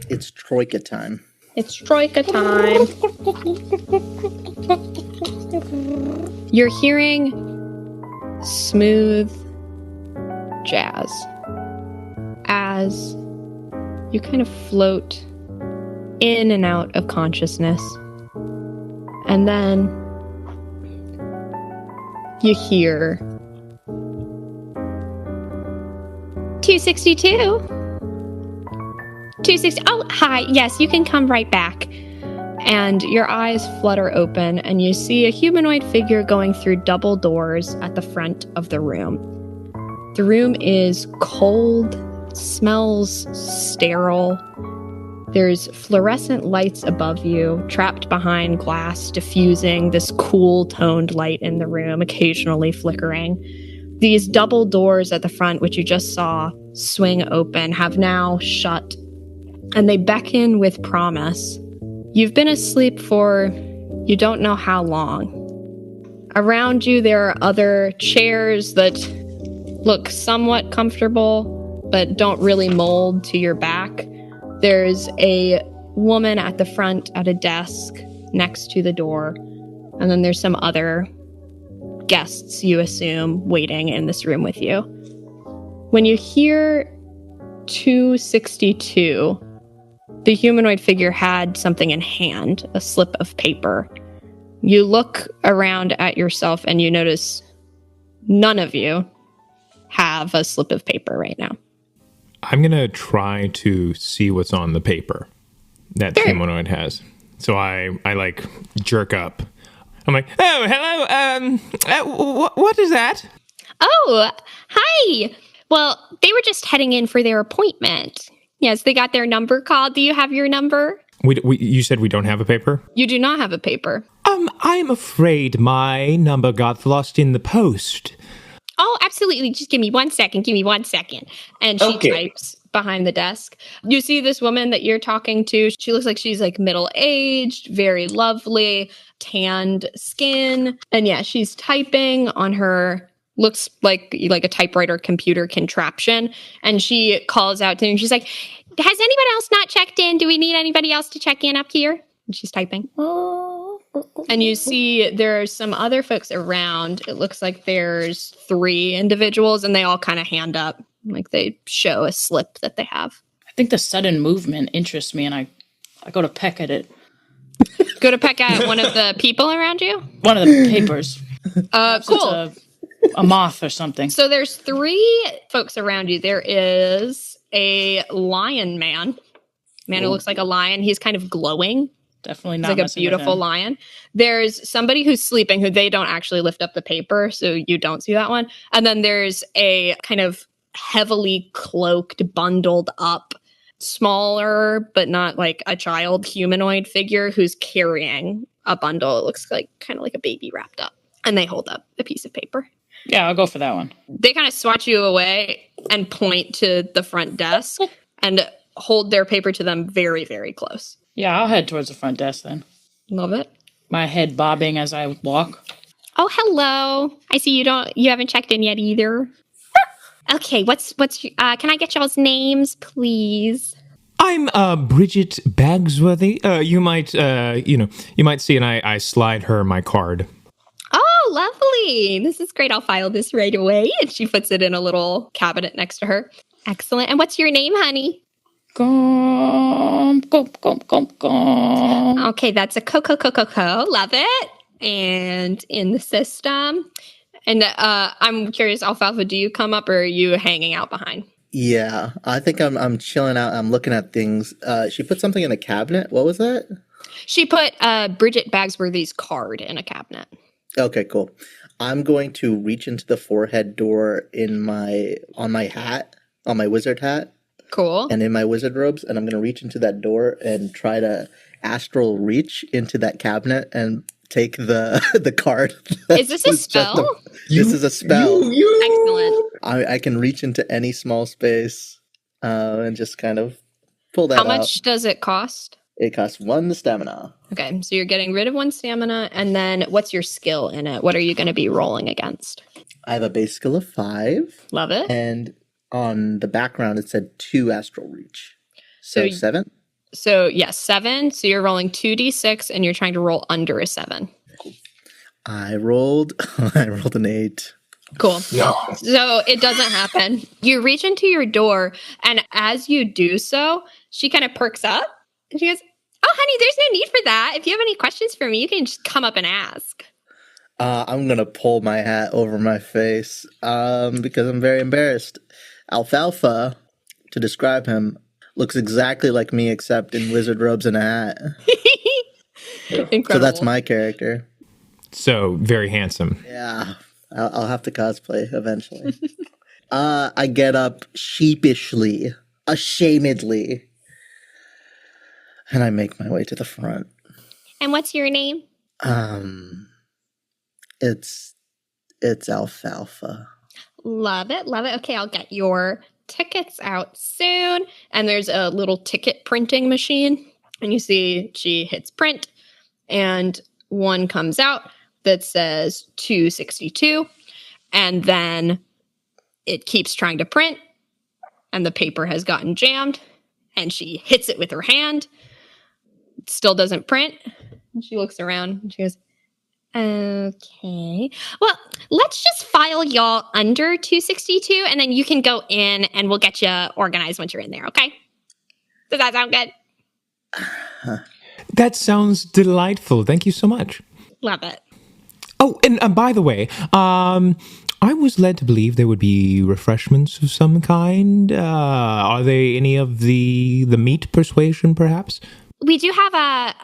It's Troika time. It's Troika time. You're hearing smooth jazz as you kind of float in and out of consciousness. And then you hear 262. 260. Oh, hi. Yes, you can come right back. And your eyes flutter open, and you see a humanoid figure going through double doors at the front of the room. The room is cold, smells sterile. There's fluorescent lights above you, trapped behind glass, diffusing this cool toned light in the room, occasionally flickering. These double doors at the front, which you just saw swing open, have now shut, and they beckon with promise. You've been asleep for you don't know how long. Around you, there are other chairs that look somewhat comfortable, but don't really mold to your back. There's a woman at the front at a desk next to the door, and then there's some other guests, you assume, waiting in this room with you. When you hear 262, the humanoid figure had something in hand, a slip of paper. You look around at yourself and you notice none of you have a slip of paper right now. I'm going to try to see what's on the paper that Sure. humanoid has. So I like jerk up. I'm like, oh, hello. What is that? Oh, hi. Well, they were just heading in for their appointment. Yes, they got their number called. Do you have your number? You said we don't have a paper? You do not have a paper. I'm afraid my number got lost in the post. Oh, absolutely. Just give me 1 second. Give me 1 second. And she types behind the desk. You see this woman that you're talking to. She looks like she's like middle-aged, very lovely, tanned skin. And yeah, she's typing on her, looks like a typewriter computer contraption. And she calls out to him. She's like, has anyone else not checked in? Do we need anybody else to check in up here? And she's typing. And you see there's some other folks around. It looks like there's 3 individuals, and they all kind of hand up, like they show a slip that they have. I think the sudden movement interests me, and I go to peck at it. Go to peck at one of the people around you? One of the papers. Cool. It's a moth or something. So there's 3 folks around you. There is a lion man who looks like a lion. He's kind of glowing. Definitely not. He's like a beautiful lion. There's somebody who's sleeping who they don't actually lift up the paper, so you don't see that one. And then there's a kind of heavily cloaked, bundled up, smaller, but not like a child humanoid figure who's carrying a bundle. It looks like kind of like a baby wrapped up. And they hold up a piece of paper. Yeah, I'll go for that one. They kind of swat you away and point to the front desk and hold their paper to them very, very close. Yeah, I'll head towards the front desk then. Love it. My head bobbing as I walk. Oh, hello. I see you haven't checked in yet either. Okay, what's can I get y'all's names, please? I'm Bridget Bagsworthy. You might see, and I slide her my card. Oh, lovely. This is great. I'll file this right away. And she puts it in a little cabinet next to her. Excellent. And what's your name, honey? Gum. Okay, that's a co. Love it. And in the system. And I'm curious, Alfalfa, do you come up or are you hanging out behind? Yeah, I think I'm chilling out. I'm looking at things. She put something in a cabinet. What was that? She put Bridget Bagsworthy's card in a cabinet. Okay, cool. I'm going to reach into the forehead door on my hat, on my wizard hat. Cool. And in my wizard robes, and I'm going to reach into that door and try to astral reach into that cabinet and take the card. Is this a spell? This is a spell. Excellent. I can reach into any small space and just kind of pull that out. How much does it cost? It costs 1 stamina. Okay, so you're getting rid of 1 stamina, and then what's your skill in it? What are you going to be rolling against? I have a base skill of 5. Love it. And on the background, it said 2 astral reach. So 7? So yes, 7. So you're rolling 2d6 and you're trying to roll under a 7. I rolled an 8. Cool. No. So it doesn't happen. You reach into your door, and as you do so, she kind of perks up and she goes, "Oh, honey, there's no need for that. If you have any questions for me, you can just come up and ask." I'm gonna pull my hat over my face because I'm very embarrassed. Alfalfa, to describe him, looks exactly like me except in wizard robes and a hat. Incredible. So that's my character. So very handsome. Yeah, I'll have to cosplay eventually. I get up sheepishly, ashamedly, and I make my way to the front. And what's your name? It's Alfalfa. Love it. Love it. Okay, I'll get your tickets out soon. And there's a little ticket printing machine. And you see she hits print, and one comes out that says 262. And then it keeps trying to print, and the paper has gotten jammed. And she hits it with her hand. It still doesn't print. And she looks around and she goes, "Okay. Well, let's just file y'all under 262, and then you can go in and we'll get you organized once you're in there, okay? Does that sound good?" That sounds delightful. Thank you so much. Love it. Oh, and by the way, I was led to believe there would be refreshments of some kind. Are there any of the meat persuasion, perhaps? We do have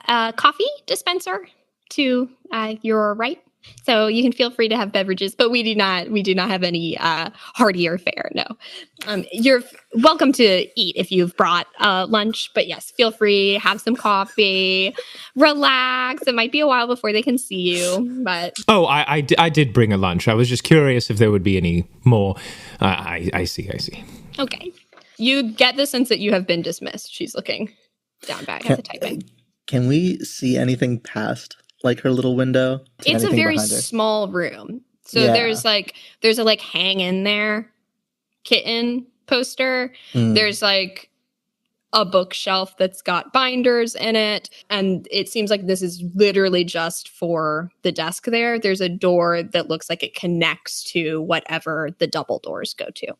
a coffee dispenser to your right. So you can feel free to have beverages, but we do not have any heartier fare. No, you're welcome to eat if you've brought lunch. But yes, feel free, have some coffee, relax. It might be a while before they can see you, but I did bring a lunch. I was just curious if there would be any more. I see. okay. You get the sense that you have been dismissed. She's looking down back at the typing. Can we see anything past like her little window? It's a Anything very behind her? small room. So Yeah. there's a hang in there kitten poster. There's like a bookshelf that's got binders in it. And it seems like this is literally just for the desk there. There's a door that looks like it connects to whatever the double doors go to.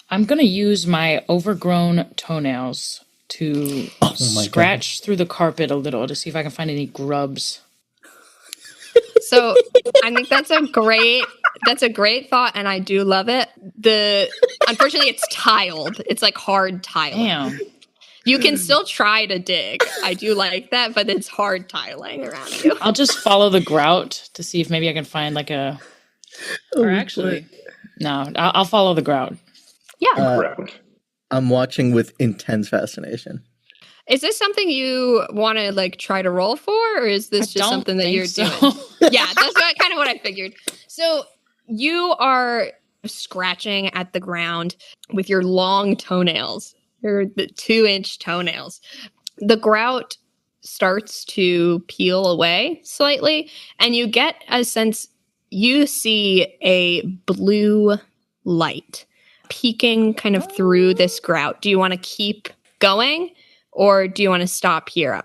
I'm going to use my overgrown toenails to scratch through the carpet a little to see if I can find any grubs. So I think that's a great thought, and I do love it. Unfortunately, it's tiled. It's like hard tiling. Damn. You can still try to dig. I do like that, but it's hard tiling around you. I'll just follow the grout to see if maybe I can find like a. Or actually, no, I'll follow the grout. Yeah. I'm watching with intense fascination. Is this something you want to like try to roll for, or is this just something that you're doing? Yeah, that's kind of what I figured. So you are scratching at the ground with your long toenails, the 2-inch toenails. The grout starts to peel away slightly, and you get a sense you see a blue light peeking kind of through this grout. Do you want to keep going, or do you want to stop here? I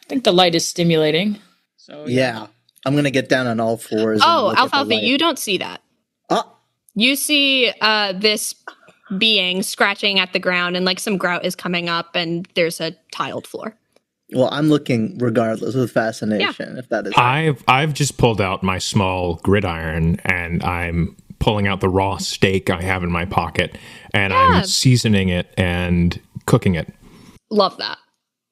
think the light is stimulating. So Yeah. I'm going to get down on all fours. Oh, Alfalfa, you don't see that. Oh. You see this being scratching at the ground, and like some grout is coming up, and there's a tiled floor. Well, I'm looking regardless with fascination, if that is. I've just pulled out my small gridiron, and I'm pulling out the raw steak I have in my pocket, and I'm seasoning it and cooking it. Love that.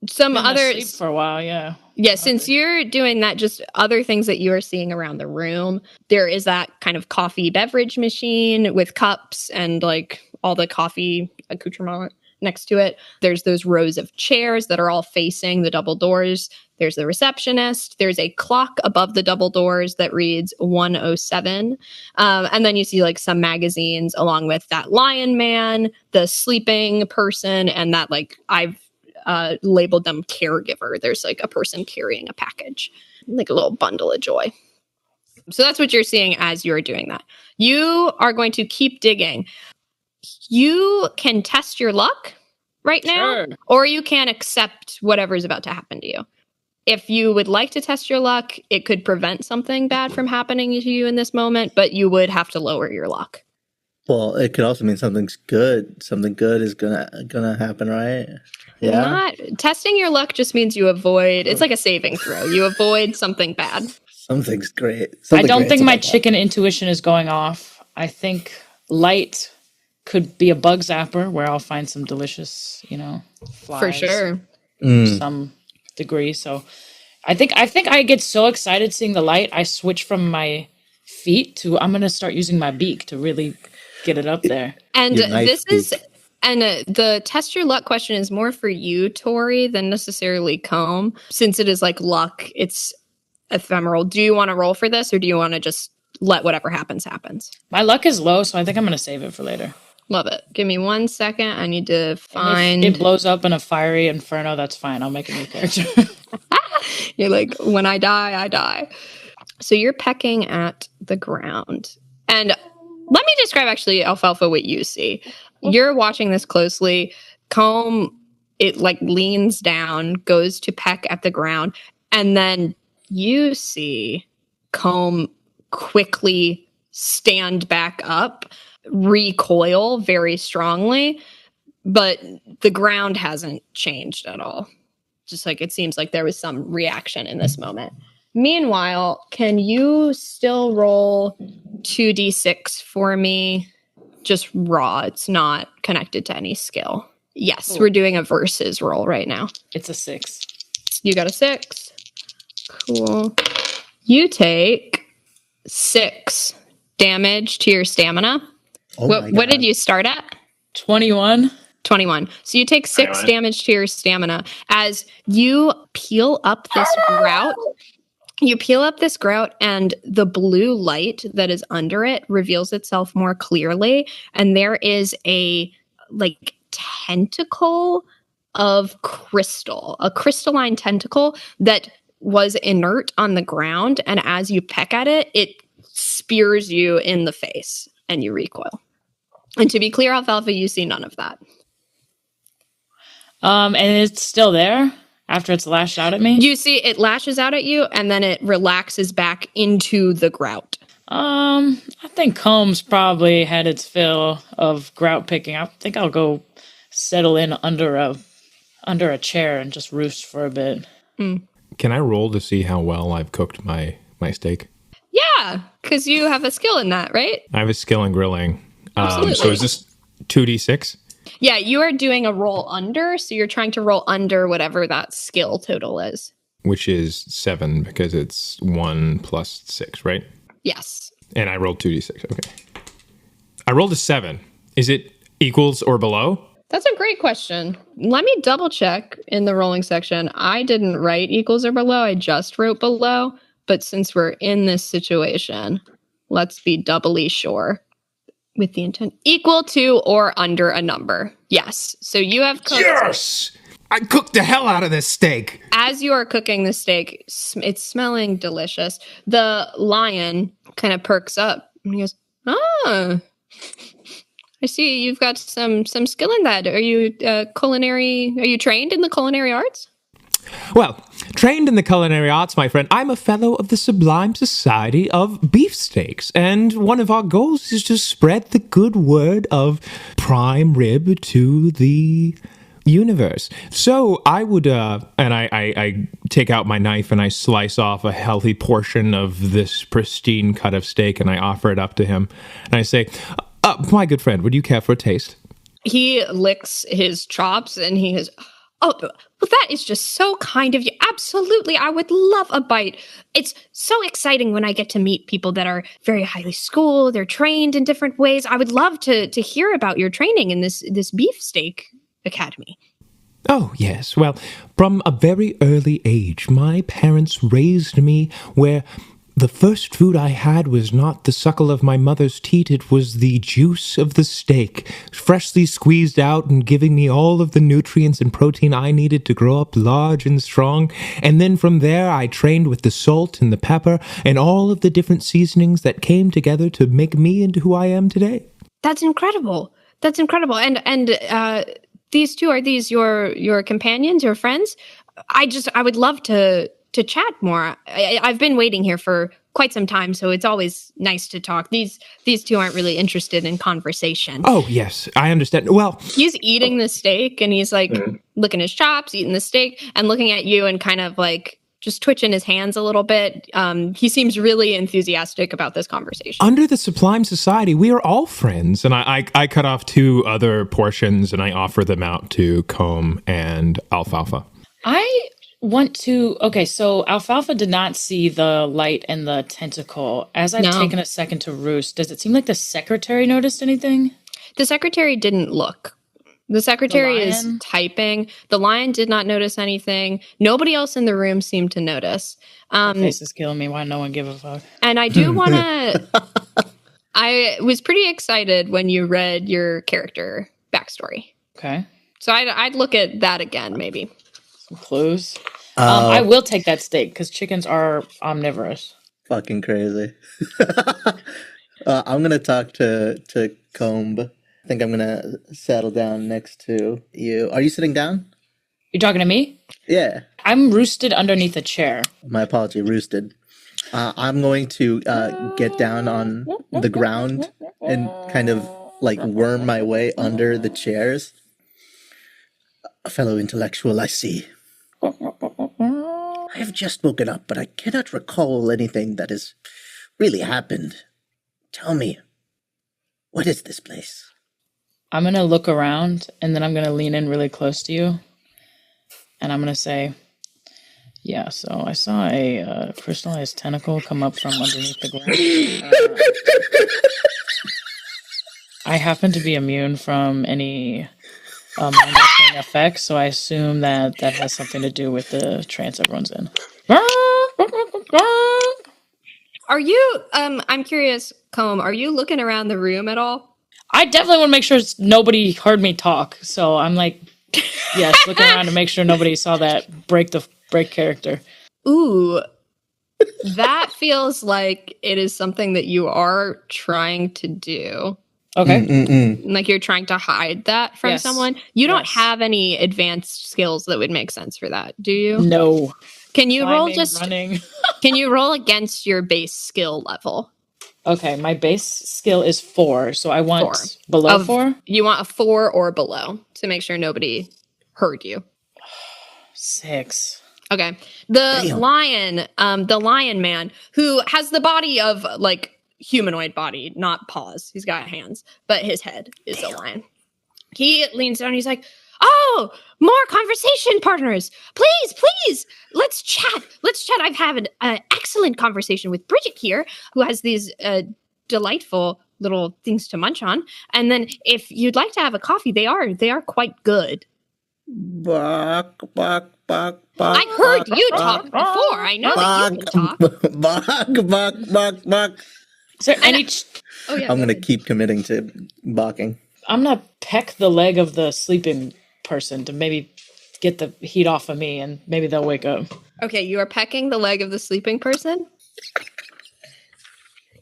Some other for a while, yeah. Yeah, since you're doing that, just other things that you are seeing around the room. There is that kind of coffee beverage machine with cups and like all the coffee accoutrement next to it. There's those rows of chairs that are all facing the double doors. There's the receptionist. There's a clock above the double doors that reads 107. And then you see like some magazines along with that lion man, the sleeping person, and that like I've labeled them caregiver. There's like a person carrying a package, like a little bundle of joy. So that's what you're seeing as you're doing that. You are going to keep digging. You can test your luck right now, Sure. or you can accept whatever is about to happen to you. If you would like to test your luck, it could prevent something bad from happening to you in this moment, but you would have to lower your luck. Well, it could also mean something's good. Something good is gonna happen, right? Yeah. Not testing your luck just means you avoid. It's like a saving throw. You avoid something bad. Something's great. I don't think my chicken intuition is going off. I think light could be a bug zapper where I'll find some delicious, flies. For sure. To some degree. So I think I get so excited seeing the light, I switch from my feet to I'm going to start using my beak to really get it up there. And nice the test your luck question is more for you, Tori, than necessarily Comb. Since it is like luck, it's ephemeral. Do you want to roll for this, or do you want to just let whatever happens? My luck is low, so I think I'm going to save it for later. Love it. Give me 1 second. I need to find. If it blows up in a fiery inferno, that's fine. I'll make a new character. You're like, when I die, I die. So you're pecking at the ground. And let me describe actually, Alfalfa, what you see. You're watching this closely. Comb, it like leans down, goes to peck at the ground, and then you see Comb quickly stand back up, recoil very strongly, but the ground hasn't changed at all. Just like it seems like there was some reaction in this moment. Meanwhile, can you still roll 2d6 for me? Just raw. It's not connected to any skill. Yes, we're doing a versus roll right now. It's a 6. You got a 6. Cool. You take 6 damage to your stamina. What did you start at? 21. 21. So you take 6 damage to your stamina as you peel up this grout. You peel up this grout, and the blue light that is under it reveals itself more clearly. And there is a like tentacle of crystal, a crystalline tentacle that was inert on the ground. And as you peck at it, it spears you in the face and you recoil. And to be clear, Alfalfa, you see none of that. And it's still there after it's lashed out at me? You see it lashes out at you, and then it relaxes back into the grout. I think Comb's probably had its fill of grout picking. I think I'll go settle in under a chair and just roost for a bit. Can I roll to see how well I've cooked my steak? Yeah, because you have a skill in that, right? I have a skill in grilling. Absolutely. So is this 2d6? Yeah, you are doing a roll under, so you're trying to roll under whatever that skill total is. Which is 7, because it's 1 plus 6, right? Yes. And I rolled 2d6. Okay. I rolled a 7. Is it equals or below? That's a great question. Let me double check in the rolling section. I didn't write equals or below. I just wrote below. But since we're in this situation, let's be doubly sure. With the intent equal to or under a number. Yes. So you have cooked. Yes! I cooked the hell out of this steak. As you are cooking the steak, it's smelling delicious. The lion kind of perks up and he goes, "Ah, I see you've got some skill in that. Are you culinary? Are you trained in the culinary arts?" Well, trained in the culinary arts, my friend, I'm a fellow of the Sublime Society of Beefsteaks, and one of our goals is to spread the good word of prime rib to the universe. So I would, and I take out my knife and I slice off a healthy portion of this pristine cut of steak and I offer it up to him. And I say, my good friend, would you care for a taste? He licks his chops and he goes, "Oh, well, that is just so kind of you. Absolutely. I would love a bite. It's so exciting when I get to meet people that are very highly schooled. They're trained in different ways. I would love to hear about your training in this beefsteak academy." Oh, yes. Well, from a very early age, my parents raised me where the first food I had was not the suckle of my mother's teat, it was the juice of the steak, freshly squeezed out and giving me all of the nutrients and protein I needed to grow up large and strong. And then from there, I trained with the salt and the pepper and all of the different seasonings that came together to make me into who I am today. That's incredible. That's incredible. And these two, are these your companions, your friends? I would love to chat more. I've been waiting here for quite some time, so it's always nice to talk. These two aren't really interested in conversation. Oh, yes, I understand. Well, He's eating the steak, and he's like licking his chops, eating the steak, and looking at you and kind of like just twitching his hands a little bit. He seems really enthusiastic about this conversation. under the Sublime Society, we are all friends. And I cut off 2 other portions and I offer them out to Comb and Alfalfa. I want to. Okay, so Alfalfa did not see the light and the tentacle. As I've taken a second to roost, does it seem like the secretary noticed anything? The secretary didn't look. The secretary is lion? typing. The lion did not notice anything. Nobody else in the room seemed to notice. Face is killing me. Why no one give a fuck? And I do want to. I was pretty excited when you read your character backstory. Okay, So I'd look at that again, maybe. some clues. I will take that steak because chickens are omnivorous. Fucking crazy. I'm gonna talk to Comb. I think I'm gonna settle down next to you. Are you sitting down? You're talking to me? Yeah. I'm roosted underneath a chair. My apology, roosted. I'm going to get down on the ground and kind of like worm my way under the chairs. A fellow intellectual, I see. I have just woken up, but I cannot recall anything that has really happened. Tell me, what is this place? I'm going to look around and then I'm going to lean in really close to you. And I'm going to say, yeah, so I saw a crystallized tentacle come up from underneath the ground. I happen to be immune from any mind-altering effects, so I assume that has something to do with the trance everyone's in. Are you? I'm curious, Comb. Are you looking around the room at all? I definitely want to make sure nobody heard me talk, so I'm like, yes, looking around to make sure nobody saw that break character. Ooh, that feels like it is something that you are trying to do. Okay. Like you're trying to hide that from Yes. someone. You don't Yes. have any advanced skills that would make sense for that, do you? No. Can you roll Climbing, running. Can you roll against your base skill level? Okay, my base skill is 4, so I want 4. below Of- 4. You want a 4 or below to make sure nobody heard you. 6. Okay. The lion man who has the body of like humanoid body, not paws. He's got hands, but his head is a lion. He leans down and he's like, "Oh, more conversation partners. Please, let's chat. I've had an excellent conversation with Bridget here, who has these delightful little things to munch on. And then if you'd like to have a coffee, they are quite good." Bark, bark, bark, bark. I heard you talk before. I know that you can talk. Bark, bark. Is there any... Oh yeah. I'm gonna keep committing to barking. I'm going to peck the leg of the sleeping person to maybe get the heat off of me, and maybe they'll wake up. Okay, you are pecking the leg of the sleeping person.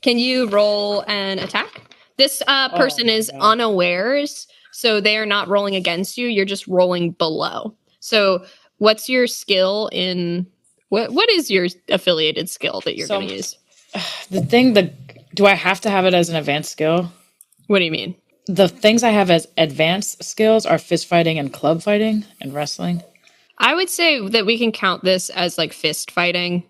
Can you roll an attack? This person is unawares, so they are not rolling against you. You're just rolling below. So what's your skill in... What is your affiliated skill that you're going to use? Do I have to have it as an advanced skill? What do you mean? The things I have as advanced skills are fist fighting and club fighting and wrestling. I would say that we can count this as like fist fighting.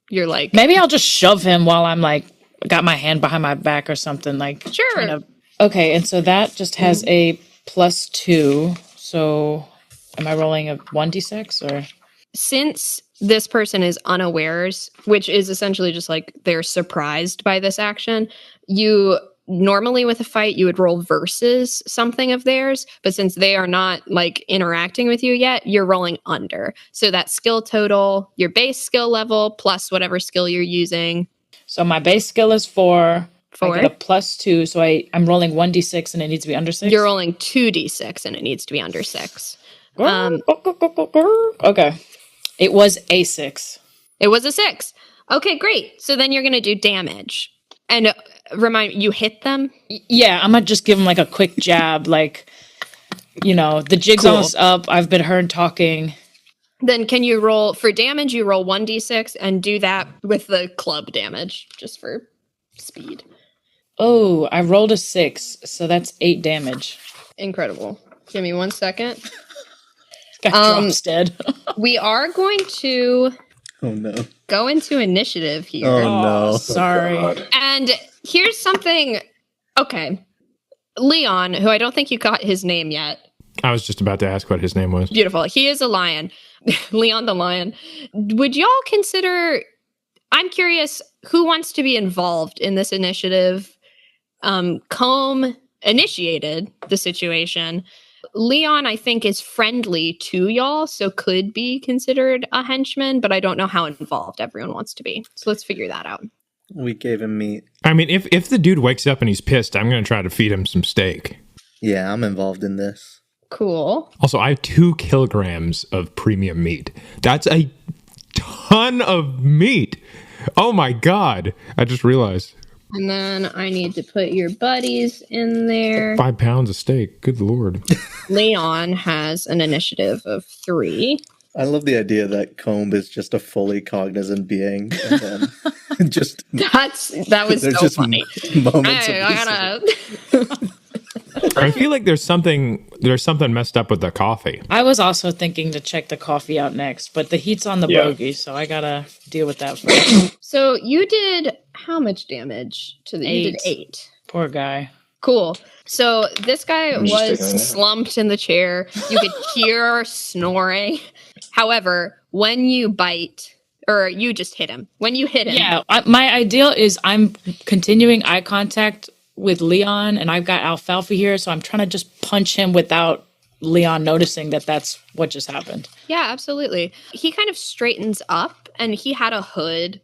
You're like... Maybe I'll just shove him while I'm like, got my hand behind my back or something. Like, Sure. kind of. Okay, and so that just has a +2. So am I rolling a 1d6 or? Since this person is unawares, which is essentially just like they're surprised by this action, you normally with a fight you would roll versus something of theirs, but since they are not like interacting with you yet, you're rolling under. So that skill total, your base skill level plus whatever skill you're using. So my base skill is 4. 4. I get a +2, so I'm rolling 1d6 and it needs to be under 6. You're rolling 2d6 and it needs to be under 6. Okay. It was a 6. It was a 6. Okay, great. So then you're going to do damage. And remind you hit them? Yeah, I'm gonna just give him like a quick jab, like The jig's Cool. almost up. I've been heard talking. Then can you roll for damage? You roll 1d6 and do that with the club damage, just for speed. Oh, I rolled a 6, so that's 8 damage. Incredible. Give me 1 second. Guy drops dead. We are going to Oh no. go into initiative here. Oh no. Sorry. And here's something. Okay. Leon, who I don't think you got his name yet. I was just about to ask what his name was. Beautiful. He is a lion. Leon the lion. Would y'all consider... I'm curious, who wants to be involved in this initiative? Combe initiated the situation. Leon, I think, is friendly to y'all, so could be considered a henchman, but I don't know how involved everyone wants to be. So let's figure that out. We gave him meat. I mean, if the dude wakes up and he's pissed, I'm going to try to feed him some steak. Yeah, I'm involved in this. Cool. Also, I have 2 kilograms of premium meat. That's a ton of meat. Oh my God. I just realized. And then I need to put your buddies in there. 5 pounds of steak. Good Lord. Leon has an initiative of 3. I love the idea that Combe is just a fully cognizant being, and then That was there's so just funny. moments Hey, of I lucid- gotta... I feel like there's something messed up with the coffee. I was also thinking to check the coffee out next, but the heat's on the bogey, so I gotta deal with that first. So you did how much damage to the... You did 8. Poor guy. Cool. So this guy I'm just was taking it. slumped in the chair. You could hear snoring. However, when you bite, or you just hit him. When you hit him. Yeah, my ideal is I'm continuing eye contact with Leon, and I've got Alfalfa here, so I'm trying to just punch him without Leon noticing that that's what just happened. Yeah, absolutely. He kind of straightens up, and he had a hood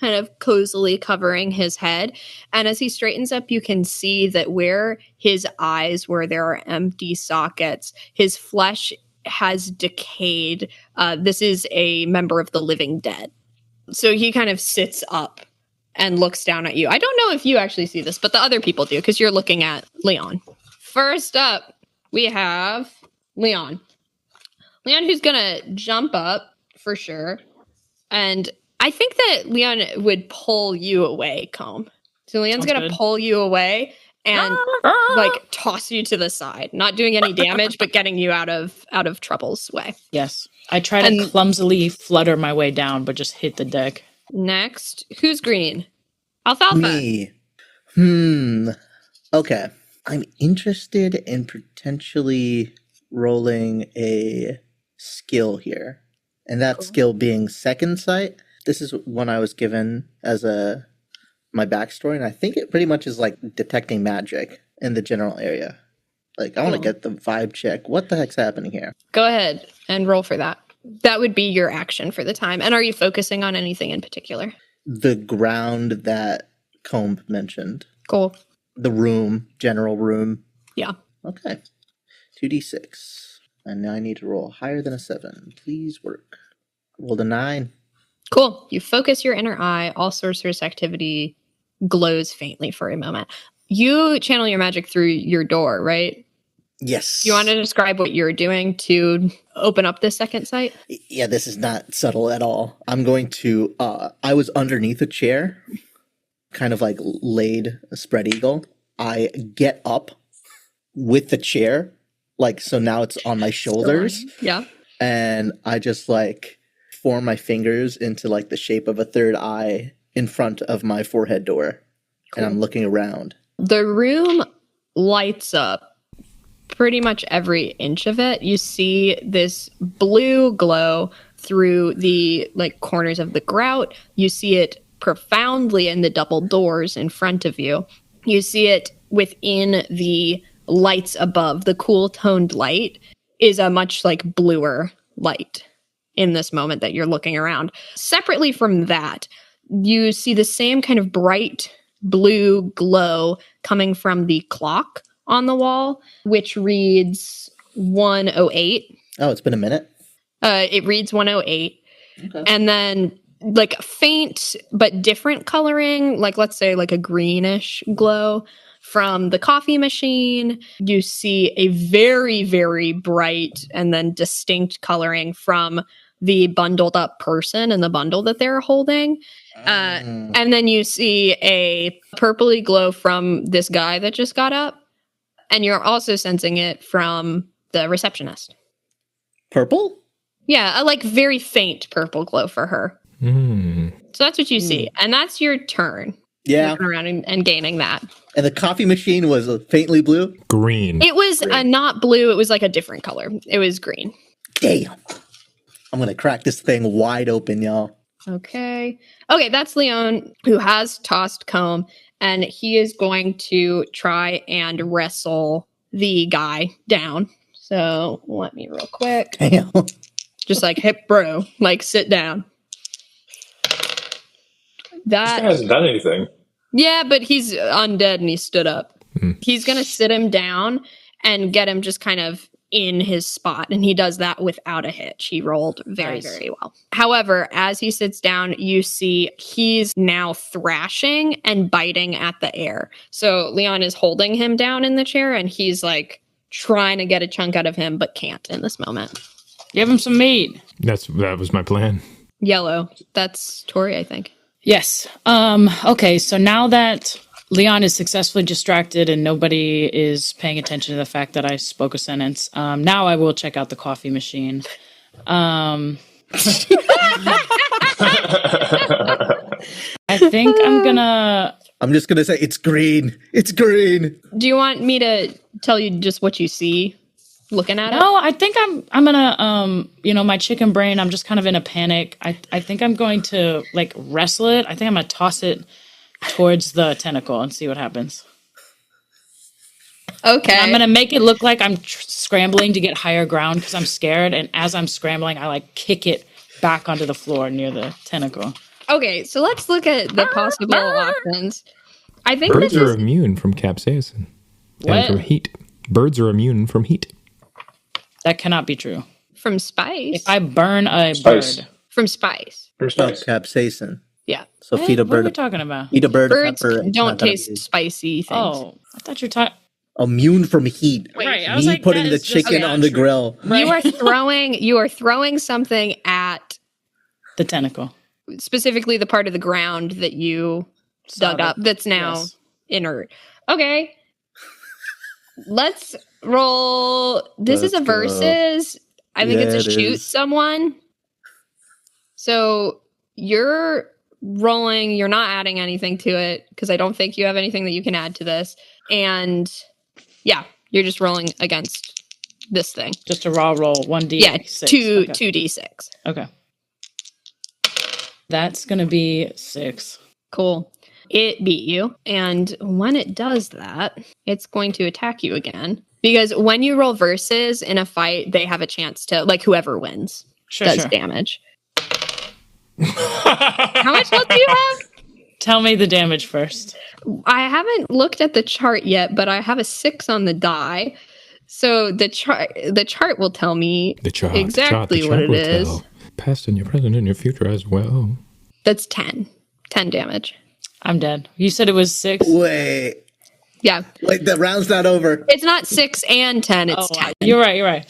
kind of cozily covering his head. And as he straightens up, you can see that where his eyes were, there are empty sockets. His flesh has decayed. This is a member of the living dead. So he kind of sits up and looks down at you. I don't know if you actually see this, but the other people do, because you're looking at Leon. First up, we have Leon. Leon, who's going to jump up for sure. And I think that Leon would pull you away, Combe. So Leon's going to pull you away and toss you to the side, not doing any damage, but getting you out of trouble's way. Yes. I try to clumsily flutter my way down, but just hit the deck. Next, who's green? Alfalfa. Me. Okay. I'm interested in potentially rolling a skill here. And that skill being second sight. This is one I was given as my backstory, and I think it pretty much is like detecting magic in the general area. Like, I want to get the vibe check. What the heck's happening here? Go ahead and roll for that. That would be your action for the time. And are you focusing on anything in particular? The ground that Combe mentioned. Cool. The room, general room. Yeah. Okay. 2d6. And now I need to roll higher than a 7. Please work. Rolled a 9. Cool. You focus your inner eye. All sorcerous activity glows faintly for a moment. You channel your magic through your door, right? Yes. Do you want to describe what you're doing to open up this second sight? Yeah, this is not subtle at all. I'm going to, I was underneath a chair, kind of like laid a spread eagle. I get up with the chair, like, so now it's on my shoulders. Yeah. And I just like form my fingers into like the shape of a third eye in front of my forehead door. Cool. And I'm looking around. The room lights up. Pretty much every inch of it. You see this blue glow through the like corners of the grout. You see it profoundly in the double doors in front of you. You see it within the lights above. The cool toned light is a much like bluer light in this moment that you're looking around. Separately from that, you see the same kind of bright blue glow coming from the clock on the wall, which reads 108. Oh, it's been a minute? It reads 108. Okay. And then like faint but different coloring, like let's say like a greenish glow from the coffee machine. You see a very, very bright and then distinct coloring from the bundled up person and the bundle that they're holding. And then you see a purpley glow from this guy that just got up. And you're also sensing it from the receptionist. Purple? Yeah, a like very faint purple glow for her. So that's what you see. And that's your turn. Yeah. Looking around and gaining that. And the coffee machine was faintly blue? Green. It was not blue. It was like a different color. It was green. Damn. I'm going to crack this thing wide open, y'all. Okay, that's Leon, who has tossed comb, and he is going to try and wrestle the guy down. So let me real quick. Damn. Just like, hey, bro, like sit down. This guy hasn't done anything. Yeah, but he's undead and he stood up. He's going to sit him down and get him just kind of in his spot. And he does that without a hitch. He rolled very, very well. However, as he sits down, you see he's now thrashing and biting at the air. So Leon is holding him down in the chair and he's like trying to get a chunk out of him, but can't in this moment. Give him some meat. That was my plan. Yellow. That's Tori, I think. Yes. Okay, so now that Leon is successfully distracted and nobody is paying attention to the fact that I spoke a sentence, now I will check out the coffee machine. I think I'm just going to say it's green. It's green. Do you want me to tell you just what you see looking at it? No, I think I'm gonna, my chicken brain, I'm just kind of in a panic. I think I'm going to, like, wrestle it. I think I'm gonna toss it towards the tentacle and see what happens. Okay. And I'm gonna make it look like I'm scrambling to get higher ground because I'm scared. And as I'm scrambling, I, like, kick it back onto the floor near the tentacle. Okay, so let's look at the possible options. I think Birds this are is immune from capsaicin. What? And from heat. Birds are immune from heat. That cannot be true. from spice. If I burn a Spice. bird. From spice. First Oh, nice. capsaicin. Yeah. So feed a What are we bird. talking about? Eat a bird. Birds pepper, it's don't not gonna taste be spicy things. Oh, I thought you were talking. immune from heat. Right, I was Me like, putting that the is just chicken not on the true. grill. You are throwing something at The tentacle. specifically the part of the ground that you dug Solid. up that's now Yes. inert. Okay. Let's roll. This is a Let's go. versus. I think Yeah, it's a it shoot is. someone. So you're rolling, you're not adding anything to it because I don't think you have anything that you can add to this. And yeah, you're just rolling against this thing. Just a raw roll. 1d6. Yeah, two Okay. 2d6. Okay. That's gonna be 6. Cool. It beat you. And when it does that, it's going to attack you again. Because when you roll versus in a fight, they have a chance to, like, whoever wins Sure, does sure. damage. How much health do you have? Tell me the damage first. I haven't looked at the chart yet, but I have a 6 on the die. So the chart will tell me The chart. exactly the what chart it will is. tell. Past and your present and your future as well. That's 10. 10 damage. I'm dead. You said it was 6? Wait, Yeah. the round's not over. It's not 6 and 10, it's Oh, 10. you're right.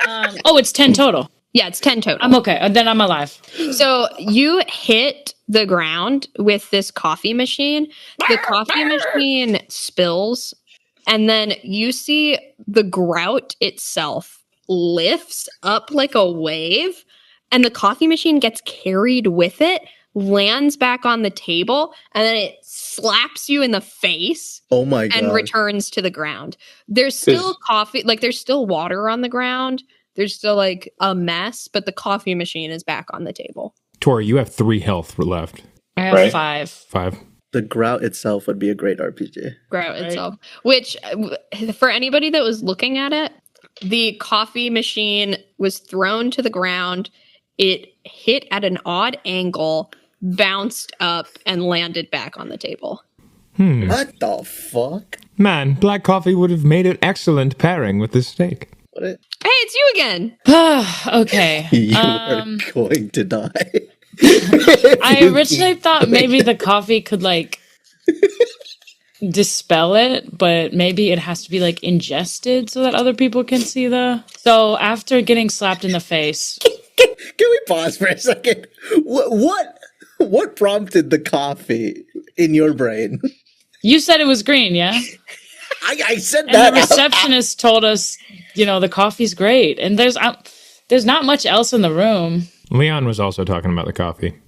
It's 10 total. Yeah, it's 10 total. I'm okay. Then I'm alive. So you hit the ground with this coffee machine. The coffee machine spills, and then you see the grout itself lifts up like a wave, and the coffee machine gets carried with it, lands back on the table, and then it slaps you in the face Oh my god. and returns to the ground. There's still coffee, like there's still water on the ground. There's still like a mess, but the coffee machine is back on the table. Tori, you have 3 health left. I have Right. 5. 5. The grout itself would be a great RPG. Grout Right. itself. Which, for anybody that was looking at it, the coffee machine was thrown to the ground. It hit at an odd angle, bounced up, and landed back on the table. What the fuck? Man, black coffee would have made an excellent pairing with this steak. What it- Hey, it's you again. Okay. You are going to die. I originally thought maybe the coffee could, like, dispel it, but maybe it has to be like ingested so that other people can see the. So after getting slapped in the face, Can we pause for a second? What prompted the coffee in your brain? you said it was green, yeah? I said And that. the receptionist told us, the coffee's great, and there's not much else in the room. Leon was also talking about the coffee.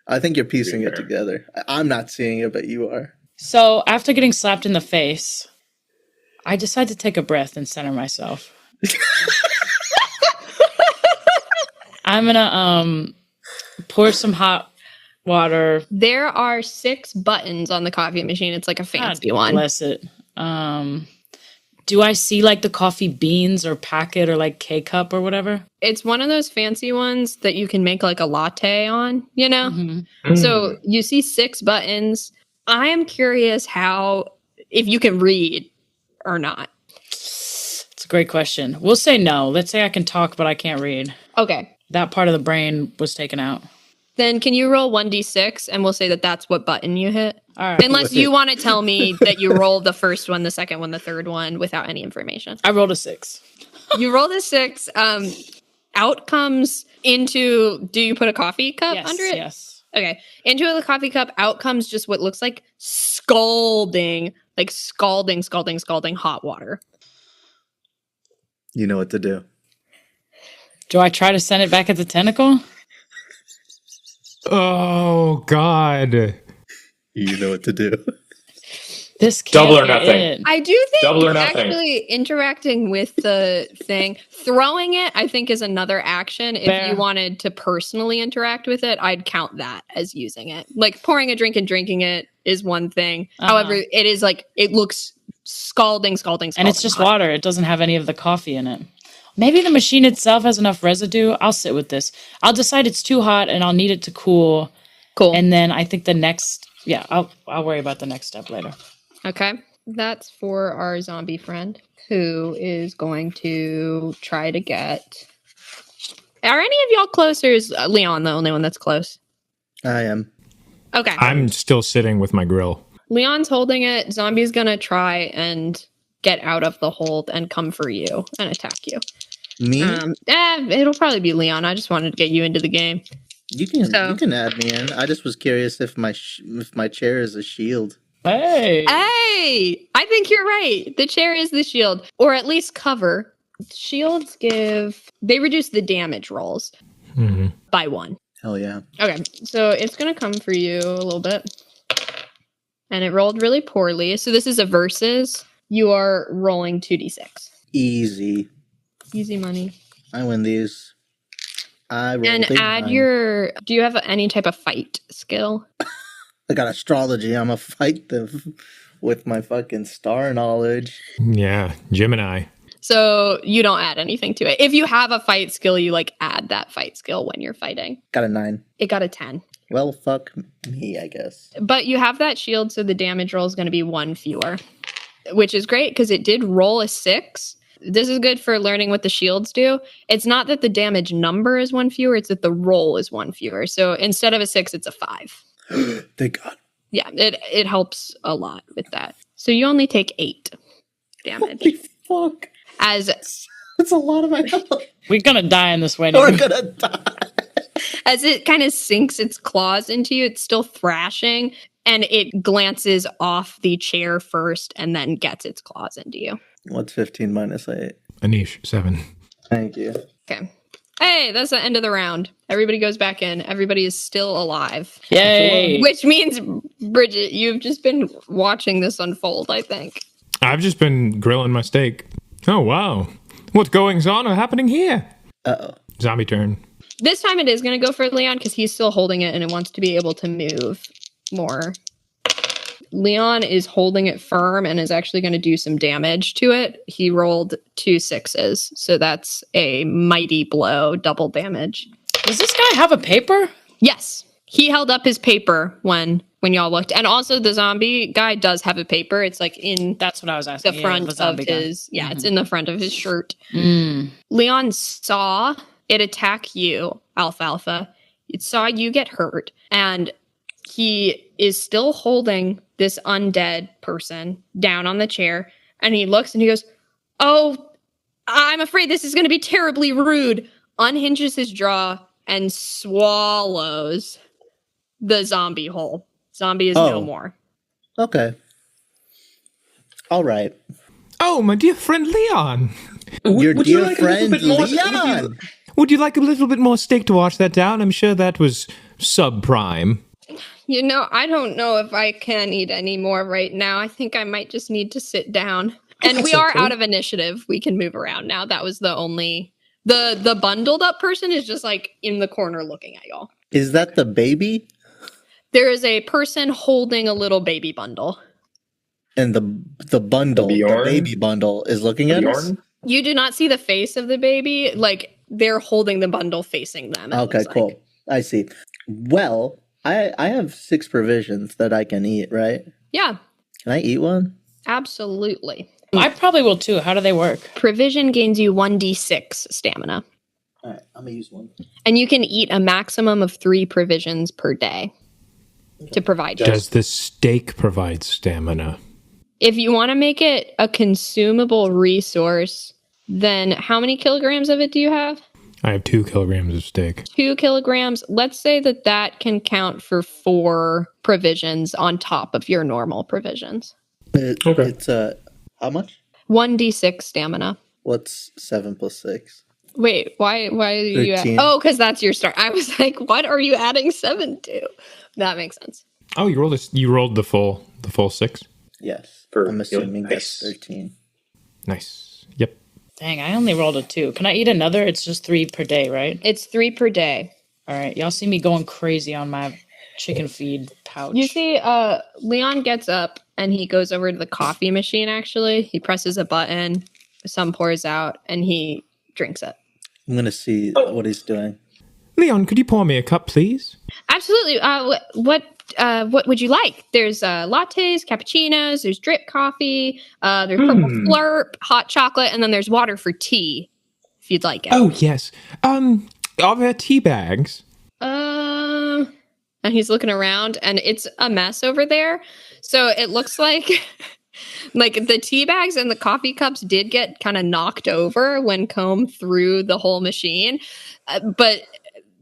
I think you're piecing it together. I'm not seeing it, but you are. So after getting slapped in the face, I decided to take a breath and center myself. I'm gonna pour some hot water. There are 6 buttons on the coffee machine. It's like a fancy one. Bless it. Do I see like the coffee beans or packet or like K-cup or whatever? It's one of those fancy ones that you can make like a latte on, So you see 6 buttons. I am curious if you can read or not. It's a great question. We'll say no. Let's say I can talk, but I can't read. Okay. That part of the brain was taken out. Then can you roll 1d6 and we'll say that that's what button you hit? All right. Unless you want to tell me that you rolled the first one, the second one, the third one without any information. I rolled a 6. You rolled a 6. Out comes into, do you put a coffee cup under it? Yes. Okay. Into the coffee cup, out comes just what looks like scalding hot water. You know what to do. Do I try to send it back at the tentacle? Oh, God. You know what to do. This can't Double or be nothing. it. I do Double or think nothing. actually interacting with the thing, throwing it, I think is another action. If Fair. you wanted to personally interact with it, I'd count that as using it. Like pouring a drink and drinking it is one thing. However, it is like, it looks scalding. And it's just hot. water. It doesn't have any of the coffee in it. Maybe the machine itself has enough residue. I'll sit with this. I'll decide it's too hot and I'll need it to cool. Cool. And then I think the next, I'll worry about the next step later. Okay. That's for our zombie friend who is going to try to get. Are any of y'all close, or is Leon the only one that's close? I am. Okay. I'm still sitting with my grill. Leon's holding it. Zombie's gonna try and get out of the hold and come for you and attack you. Me? It'll probably be Leon. I just wanted to get you into the game. You can add me in. I just was curious if my chair is a shield. Hey! Hey! I think you're right. The chair is the shield, or at least cover. Shields they reduce the damage rolls by 1. Hell yeah. Okay, so it's gonna come for you a little bit. And it rolled really poorly. So this is a versus. You are rolling 2d6. Easy. Easy money. I win these. I roll And big add time. do you have any type of fight skill? I got astrology. I'm a fight them with my fucking star knowledge. Yeah, Gemini. So you don't add anything to it. If you have a fight skill, you add that fight skill when you're fighting. Got a 9. It got a 10. Well, fuck me, I guess. But you have that shield, so the damage roll is going to be 1 fewer, which is great because it did roll a 6. This is good for learning what the shields do. It's not that the damage number is 1 fewer, it's that the roll is 1 fewer. So instead of a 6, it's a 5. Thank God. Yeah, it helps a lot with that. So you only take 8 damage. Holy fuck. As That's a lot of my health. We're gonna die in this way. We're gonna die. as it kind of sinks its claws into you, it's still thrashing, and it glances off the chair first and then gets its claws into you. What's 15 minus 8? Anish, 7. Thank you. Okay. Hey, that's the end of the round. Everybody goes back in. Everybody is still alive. Yay! Which means, Bridget, you've just been watching this unfold, I think. I've just been grilling my steak. Oh, wow. What goings on are happening here? Uh-oh. Zombie turn. This time it is going to go for Leon because he's still holding it and it wants to be able to move more. Leon is holding it firm and is actually going to do some damage to it. He rolled 2 6s, so that's a mighty blow, double damage. Does this guy have a paper? Yes, he held up his paper when y'all looked, and also the zombie guy does have a paper. It's in That's what I was asking. the front of his it's in the front of his shirt. Leon saw it attack you, Alfalfa. It saw you get hurt, and he is still holding this undead person down on the chair, and he looks and he goes, "Oh, I'm afraid this is going to be terribly rude." Unhinges his jaw and swallows the zombie whole. Zombie is no more. Okay. All right. Oh, my dear friend Leon. Your would dear you like friend a little bit more? Leon. Would you like a little bit more steak to wash that down? I'm sure that was subprime. You know, I don't know if I can eat any more right now. I think I might just need to sit down. And we are out of initiative. We can move around now. That was the only... The bundled up person is just like in the corner looking at y'all. Is that the baby? There is a person holding a little baby bundle. And the bundle, the baby bundle, is looking at us? You do not see the face of the baby. Like, they're holding the bundle facing them. Okay, cool. Like. I see. Well, I have 6 provisions that I can eat, right? Yeah. Can I eat one? Absolutely. I probably will too. How do they work? Provision gains you 1d6 stamina. All right, I'm going to use one. And you can eat a maximum of 3 provisions per day to provide you. Does the steak provide stamina? If you want to make it a consumable resource, then how many kilograms of it do you have? I have 2 kilograms of steak. 2 kilograms. Let's say that can count for 4 provisions on top of your normal provisions. Okay. It's how much? 1d6 stamina. What's 7 plus 6? Wait, why are you 13. Oh, because that's your start. I was like, what are you adding 7 to? That makes sense. Oh, you rolled the full 6? Yes. I'm assuming that's 13. Nice. Yep. Dang, I only rolled a 2. Can I eat another? It's just 3 per day, right? It's 3 per day. All right. Y'all see me going crazy on my chicken feed pouch. You see, Leon gets up and he goes over to the coffee machine, actually. He presses a button, some pours out, and he drinks it. I'm going to see what he's doing. Leon, could you pour me a cup, please? Absolutely. What would you like? There's lattes, cappuccinos, there's drip coffee, there's purple flurp, hot chocolate, and then there's water for tea, if you'd like it. Oh, yes. Are there tea bags? And he's looking around, and it's a mess over there. So it looks like like the tea bags and the coffee cups did get kind of knocked over when combed through the whole machine, but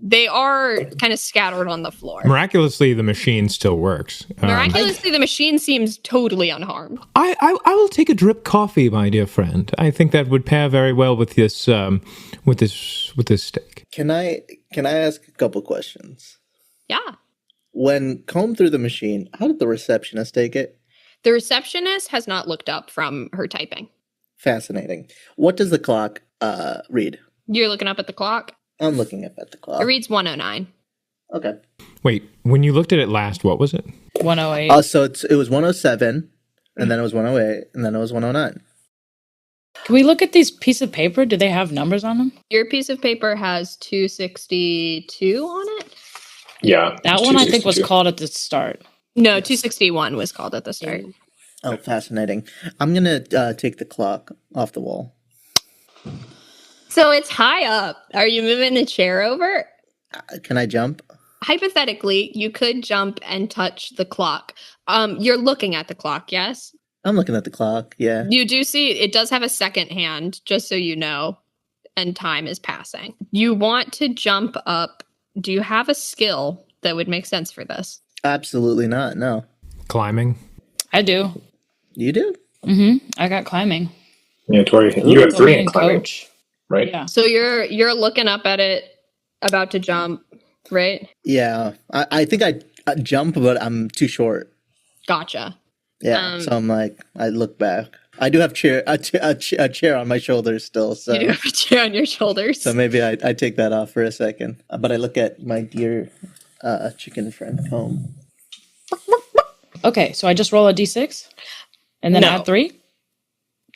they are kind of scattered on the floor. Miraculously, the machine still works. Miraculously, the machine seems totally unharmed. I will take a drip coffee, my dear friend. I think that would pair very well with this steak. Can I ask a couple questions? Yeah. When combed through the machine, how did the receptionist take it? The receptionist has not looked up from her typing. Fascinating. What does the clock read? You're looking up at the clock? I'm looking up at the clock. It reads 1:09. Okay. Wait, when you looked at it last, what was it? 108. So it was 107, and then it was 108, and then it was 109. Can we look at these pieces of paper? Do they have numbers on them? Your piece of paper has 262 on it? Yeah. That one I think was called at the start. No, 261 was called at the start. Oh, fascinating. I'm going to take the clock off the wall. So it's high up. Are you moving a chair over? Can I jump? Hypothetically, you could jump and touch the clock. You're looking at the clock, yes? I'm looking at the clock, yeah. You do see it does have a second hand, just so you know, and time is passing. You want to jump up. Do you have a skill that would make sense for this? Absolutely not, no. Climbing? I do. You do? Mm-hmm. I got climbing. Yeah, Tori, you have 3 in climbing, coach. right? Yeah. So you're looking up at it, about to jump, right? Yeah. I think I jump, but I'm too short. Gotcha. Yeah, so I'm like, I look back. I do have a chair on my shoulders still. So. You do have a chair on your shoulders. So maybe I take that off for a second. But I look at my dear chicken friend home. Okay, so I just roll a d6? And then No. add 3?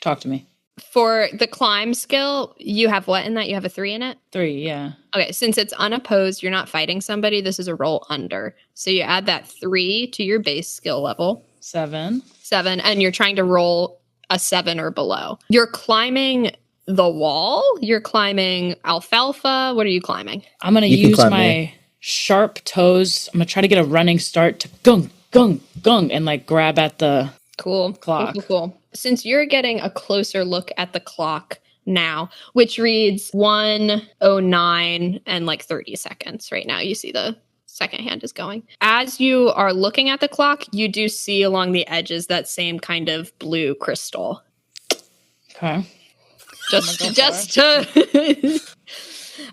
Talk to me. For the climb skill, you have what in that? You have a 3 in it? 3, yeah. Okay, since it's unopposed, you're not fighting somebody, this is a roll under. So you add that 3 to your base skill level. 7. 7, and you're trying to roll a 7 or below. You're climbing the wall? You're climbing alfalfa? What are you climbing? I'm going to You can use climb my me. sharp toes. I'm going to try to get a running start to gung, gung, gung, and like grab at the Cool. clock. Cool. Since you're getting a closer look at the clock now, which reads 1:09 and like 30 seconds right now, you see the second hand is going. As you are looking at the clock, you do see along the edges that same kind of blue crystal. Okay. Just to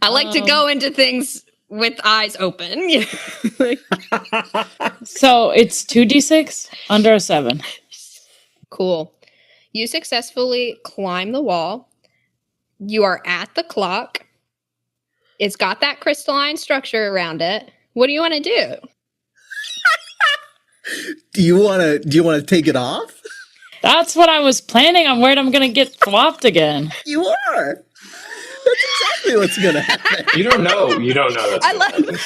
I like to go into things with eyes open. So it's 2d6 under a 7. Cool. You successfully climb the wall. You are at the clock. It's got that crystalline structure around it. What do you want to do? Do you want to take it off? That's what I was planning. I'm worried I'm going to get flopped again. You are. That's exactly what's gonna happen. You don't know. That's I love the idea.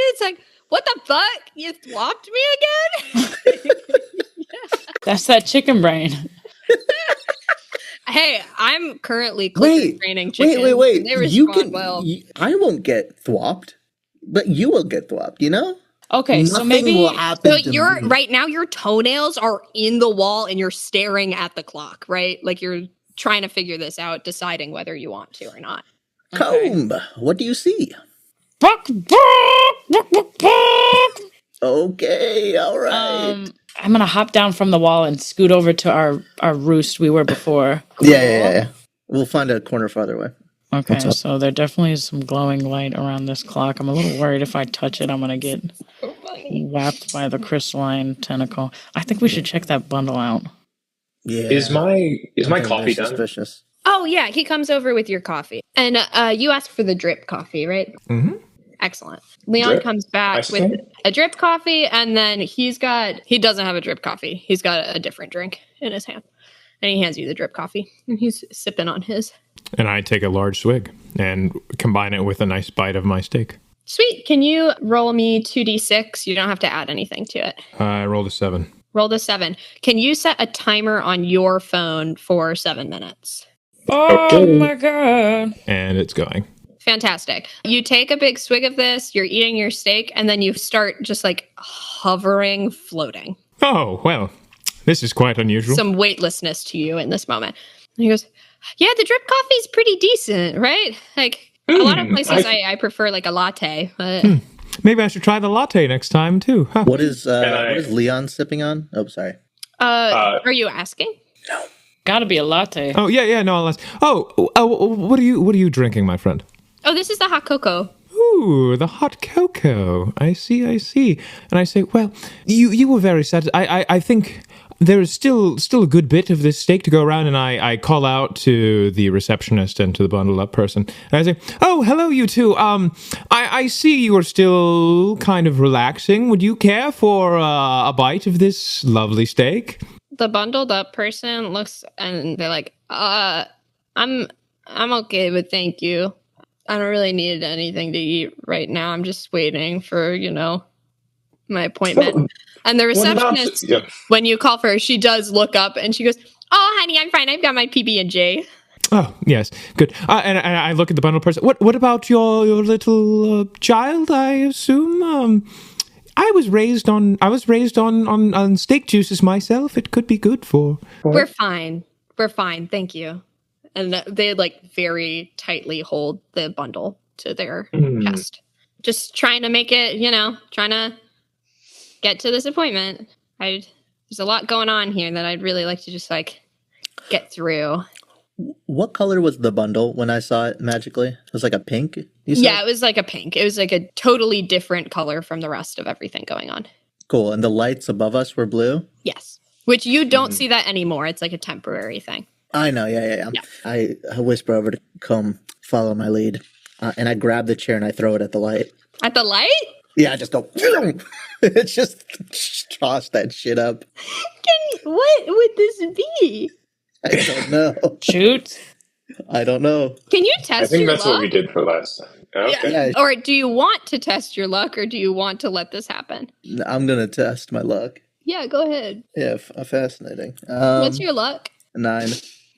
It's like, what the fuck? You flopped me again? That's that chicken brain. Hey, I'm currently clicker training chickens. Wait. They respond well. I won't get thwopped, but you will get thwopped. You know. Okay, so Nothing maybe will happen. So to you're me. right now. Your toenails are in the wall, and you're staring at the clock. Right, like you're trying to figure this out, deciding whether you want to or not. Comb. What do you see? Okay, all right. I'm gonna hop down from the wall and scoot over to our roost we were before. Yeah. We'll find a corner farther away. Okay, so there definitely is some glowing light around this clock. I'm a little worried if I touch it, I'm gonna get whapped by the crystalline tentacle. I think we should check that bundle out. Yeah. Is my coffee done? Suspicious. Oh yeah, he comes over with your coffee, and you ask for the drip coffee, right? Mm-hmm. Excellent. Leon Drip? comes back Ice with cream? a drip coffee, and then he doesn't have a drip coffee. He's got a different drink in his hand, and he hands you the drip coffee, and he's sipping on his. And I take a large swig and combine it with a nice bite of my steak. Sweet. Can you roll me 2d6? You don't have to add anything to it. I rolled a 7. Roll the 7. Can you set a timer on your phone for 7 minutes? Oh Okay. my god. And it's going. Fantastic. You take a big swig of this, you're eating your steak, and then you start just like hovering, floating. Oh, well, this is quite unusual. Some weightlessness to you in this moment. And he goes, yeah, the drip coffee is pretty decent, right? Like a lot of places I prefer like a latte, but Maybe I should try the latte next time, too. Huh. What is Leon sipping on? Oh, sorry. are you asking? Gotta be a latte. Oh, yeah, no, I'll ask. What are you drinking, my friend? Oh, this is the hot cocoa. Ooh, the hot cocoa. I see. And I say, well, you were very sad. I think there is still a good bit of this steak to go around, and I call out to the receptionist and to the bundled up person. And I say, oh, hello, you two. I see you are still kind of relaxing. Would you care for a bite of this lovely steak? The bundled up person looks and they're like, I'm okay, but thank you. I don't really need anything to eat right now. I'm just waiting for, my appointment. Well, And the receptionist, when you call for her, she does look up and she goes, oh, honey, I'm fine. I've got my PB&J. Oh, yes, good. And I look at the bundled person. What about your little child? I assume. I was raised on steak juices myself. It could be good for. We're fine. Thank you. And they like very tightly hold the bundle to their chest. Just trying to make it, trying to get to this appointment. There's a lot going on here that I'd really like to just like get through. What color was the bundle when I saw it magically? It was like a pink? You said? Yeah, it was like a pink. It was like a totally different color from the rest of everything going on. Cool. And the lights above us were blue? Yes. Which you don't see that anymore. It's like a temporary thing. I know, yeah. I whisper over to Comb, follow my lead. And I grab the chair and I throw it at the light. At the light? Yeah, I just go, it's just toss that shit up. What would this be? I don't know. Shoot. I don't know. Can you I test think your that's luck? what we did for last time. Okay. Yeah, Or do you want to test your luck or do you want to let this happen? I'm going to test my luck. Yeah, go ahead. Yeah, fascinating. What's your luck? 9.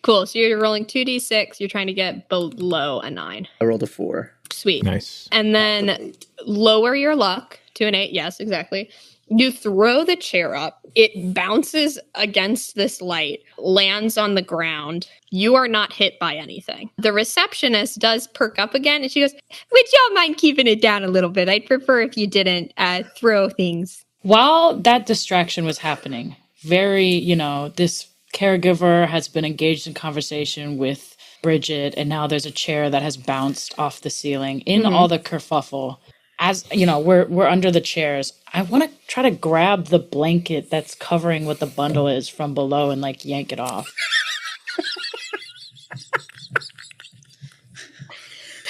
Cool. So you're rolling 2d6. You're trying to get below a 9. I rolled a 4. Sweet. Nice. And then lower your luck to an 8. Yes, exactly. You throw the chair up. It bounces against this light, lands on the ground. You are not hit by anything. The receptionist does perk up again, and she goes, would y'all mind keeping it down a little bit? I'd prefer if you didn't throw things. While that distraction was happening, this caregiver has been engaged in conversation with Bridget, and now there's a chair that has bounced off the ceiling in all the kerfuffle. As we're under the chairs. I want to try to grab the blanket that's covering what the bundle is from below and like yank it off.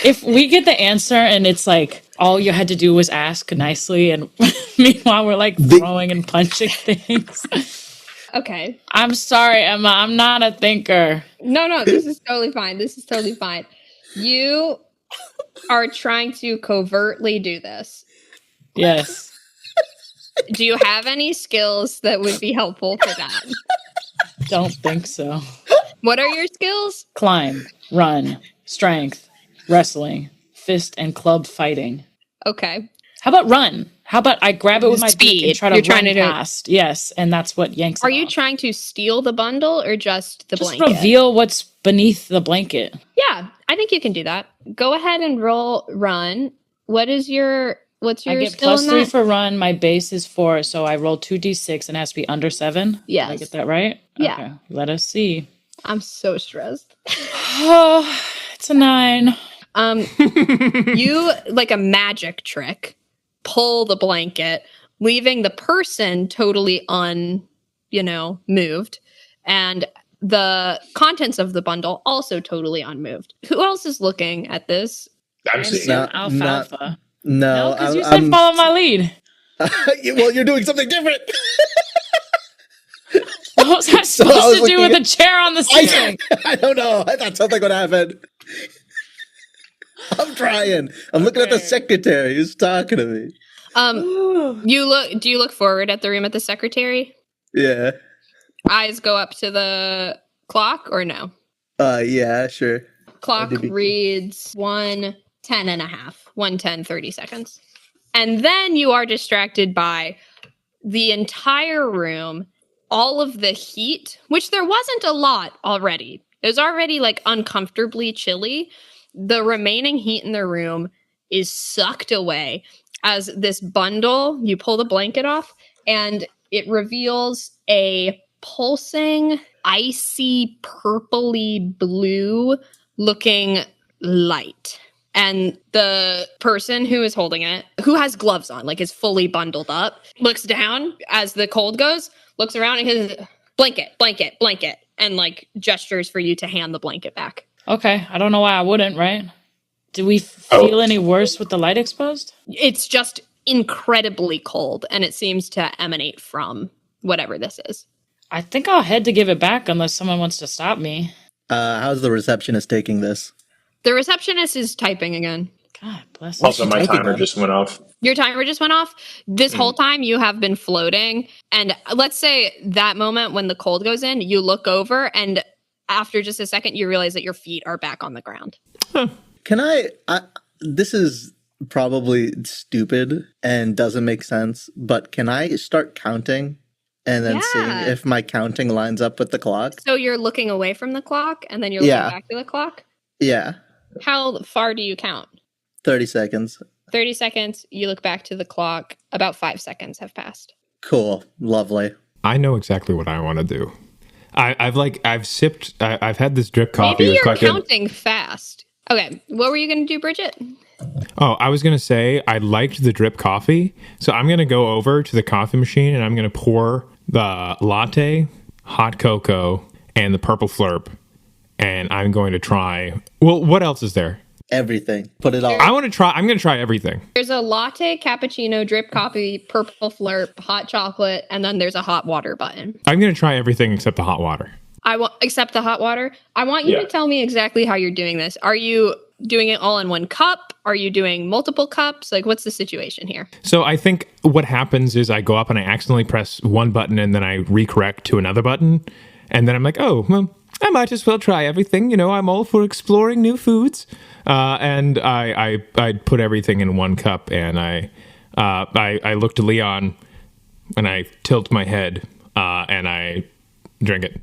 If we get the answer and it's like all you had to do was ask nicely, and meanwhile we're like throwing and punching things. Okay. I'm sorry, Emma. I'm not a thinker. No, this is totally fine. You are trying to covertly do this. Yes. Do you have any skills that would be helpful for that? Don't think so. What are your skills? Climb, run, strength, wrestling, fist and club fighting. Okay. How about run? How about I grab it with my beak and try to run past? Yes, and that's what yanks it Are you off. trying to steal the bundle or just the blanket? Just reveal what's beneath the blanket. Yeah, I think you can do that. Go ahead and roll run. What's your I get skill in +3 that? for run. My base is 4, so I roll 2d6 and it has to be under 7. Yes. Did I get that right? Yeah. Okay, let us see. I'm so stressed. Oh, it's a 9. You, like a magic trick, pull the blanket, leaving the person totally moved, and the contents of the bundle also totally unmoved. Who else is looking at this? I'm seeing No, it. Alfalfa. No, Because you said follow my lead. well, you're doing something different. What was that So I supposed was to do looking with the chair on the ceiling? I don't know. I thought something would happen. I'm trying. I'm looking at the secretary who's talking to me. Do you look forward at the room at the secretary? Yeah. Eyes go up to the clock or no? Yeah, sure. Clock reads 1:10 and a half. 1:10, 30 seconds. And then you are distracted by the entire room, all of the heat, which there wasn't a lot already. It was already like uncomfortably chilly. The remaining heat in the room is sucked away as this bundle, you pull the blanket off, and it reveals a pulsing, icy, purpley blue looking light. And the person who is holding it, who has gloves on, like is fully bundled up, looks down as the cold goes, looks around and says, blanket, blanket, blanket, and like gestures for you to hand the blanket back. Okay, I don't know why I wouldn't, right? Do we feel any worse with the light exposed? It's just incredibly cold, and it seems to emanate from whatever this is. I think I'll head to give it back unless someone wants to stop me. How's the receptionist taking this? The receptionist is typing again. God bless her. Also, my timer just went off. Your timer just went off. This whole time you have been floating. And let's say that moment when the cold goes in, you look over, and after just a second, you realize that your feet are back on the ground. Can I this is probably stupid and doesn't make sense, but can I start counting and then seeing if my counting lines up with the clock? So you're looking away from the clock, and then you're looking back to the clock? Yeah. How far do you count? 30 seconds. 30 seconds, you look back to the clock. About 5 seconds have passed. Cool. Lovely. I know exactly what I want to do. I've had this drip coffee. Maybe you're counting fast. Okay, what were you going to do, Bridget? Oh, I was going to say I liked the drip coffee. So I'm going to go over to the coffee machine and I'm going to pour the latte, hot cocoa, and the purple flurp. And I'm going to try... Well, what else is there? Everything. Put it all. I'm going to try everything. There's a latte, cappuccino, drip coffee, purple flurp, hot chocolate, and then there's a hot water button. I'm going to try everything except the hot water. Except the hot water. I want you to tell me exactly how you're doing this. Are you doing it all in one cup? Are you doing multiple cups? Like, what's the situation here? So I think what happens is I go up and I accidentally press one button and then I recorrect to another button. And then I'm like, oh, well, I might as well try everything. You know, I'm all for exploring new foods. And I put everything in one cup, and I look to Leon, and I tilt my head, and I drink it.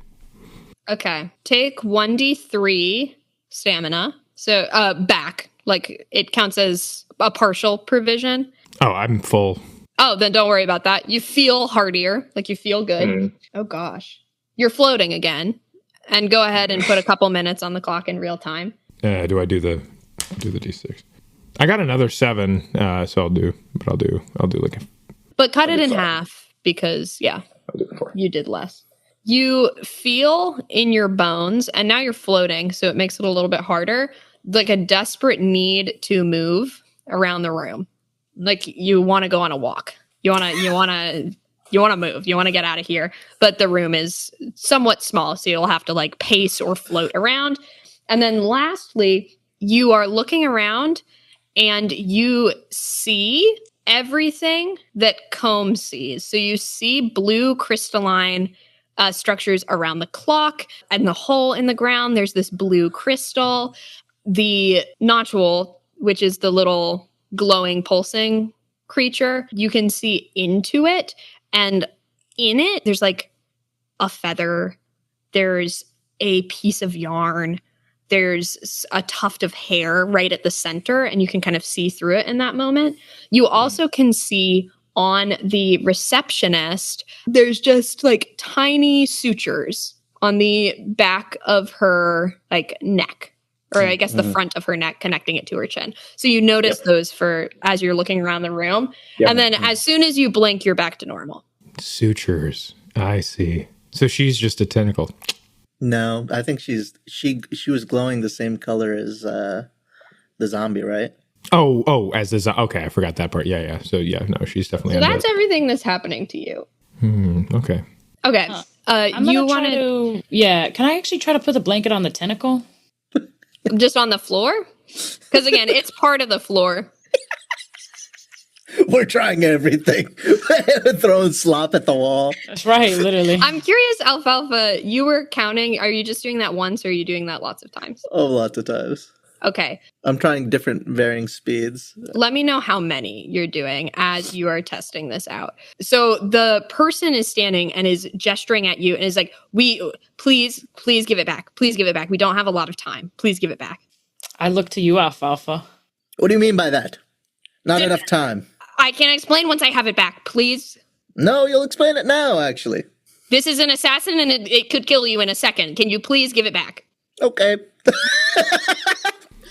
Okay. Take 1d3 stamina. So, back. Like, it counts as a partial provision. Oh, I'm full. Oh, then don't worry about that. You feel heartier. Like, you feel good. Mm. Oh, gosh. You're floating again. And go ahead and put a couple minutes on the clock in real time. Do I do the D6? I got another 7, so I'll do like a... But cut it in 5. half because, yeah, I'll do it 4. you did less. You feel in your bones, and now you're floating, so it makes it a little bit harder, like a desperate need to move around the room. Like you want to go on a walk. You want to move. You want to get out of here. But the room is somewhat small, so you'll have to like pace or float around. And then lastly, you are looking around and you see everything that Combe sees. So you see blue crystalline structures around the clock and the hole in the ground. There's this blue crystal. The notchwool, which is the little glowing, pulsing creature, you can see into it. And in it, there's like a feather. There's a piece of yarn. There's a tuft of hair right at the center, and you can kind of see through it in that moment. You also can see on the receptionist, there's just like tiny sutures on the back of her like neck, or I guess the front of her neck, connecting it to her chin. So you notice those for as you're looking around the room. Yep. And then as soon as you blink, you're back to normal. Sutures. I see. So she's just a tentacle. No, I think she was glowing the same color as the zombie, right? Oh, as the okay, I forgot that part. Yeah. So yeah, no, she's definitely. So that's everything that's happening to you. Okay. Okay. You want to? Yeah. Can I actually try to put the blanket on the tentacle? just on the floor? Because again, it's part of the floor. We're trying everything. Throwing slop at the wall. That's right, literally. I'm curious, Alfalfa, you were counting. Are you just doing that once, or are you doing that lots of times? Oh, lots of times. Okay. I'm trying different varying speeds. Let me know how many you're doing as you are testing this out. So the person is standing and is gesturing at you and is like, please give it back. Please give it back. We don't have a lot of time. Please give it back. I look to you, Alfalfa. What do you mean by that? Not enough time. I can explain once I have it back. Please. No, you'll explain it now, actually. This is an assassin and it could kill you in a second. Can you please give it back? Okay.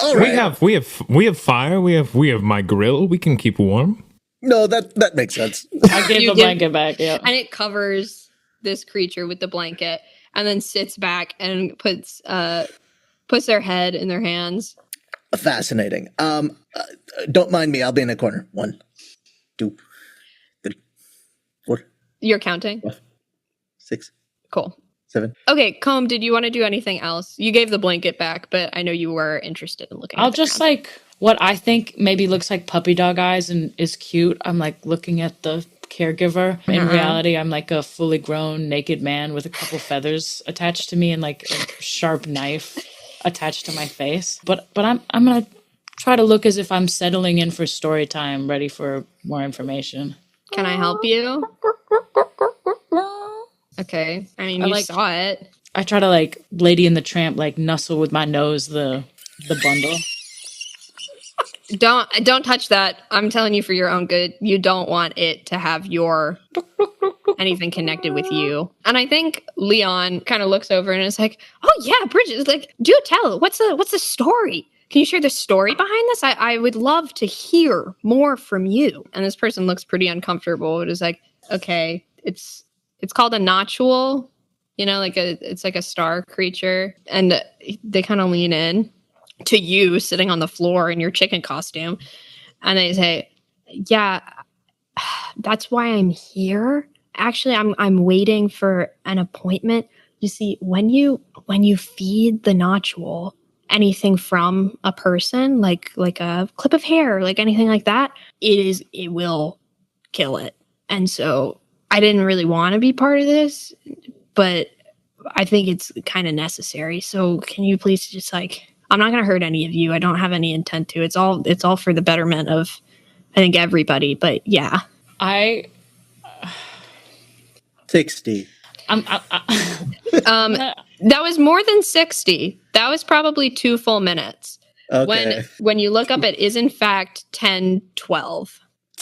All right. We have fire. We have my grill. We can keep warm. No, that makes sense. I gave the blanket back, yeah. And it covers this creature with the blanket and then sits back and puts their head in their hands. Fascinating. Don't mind me. I'll be in the corner. 1, 2, 3, 4, You're counting? 5, 6, Cool. 7. Okay, Combe, did you want to do anything else? You gave the blanket back, but I know you were interested in looking at I'll the just ground. like what I think maybe looks like puppy dog eyes and is cute. I'm like looking at the caregiver. In reality, I'm like a fully grown naked man with a couple feathers attached to me and like a sharp knife attached to my face. But I'm gonna try to look as if I'm settling in for story time, ready for more information. Can I help you? Okay. I mean, you saw it. I try to like Lady and the Tramp, like nuzzle with my nose the bundle. Don't touch that. I'm telling you for your own good. You don't want it to have anything connected with you. And I think Leon kind of looks over and is like, "Oh yeah, Bridget, like, do tell. What's the story? Can you share the story behind this? I would love to hear more from you." And this person looks pretty uncomfortable. It is like, okay, it's called a notchwool, it's like a star creature. And they kind of lean in to you sitting on the floor in your chicken costume. And they say, yeah, that's why I'm here. Actually, I'm waiting for an appointment. You see, when you feed the notchwool anything from a person, like a clip of hair, like anything like that, it will kill it. And so I didn't really want to be part of this, but I think it's kind of necessary. So can you please just like, I'm not going to hurt any of you. I don't have any intent to. It's all for the betterment of, I think, everybody. But yeah. 60. That was more than 60. That was probably 2 full minutes. Okay. When you look up, it is in fact 10:12.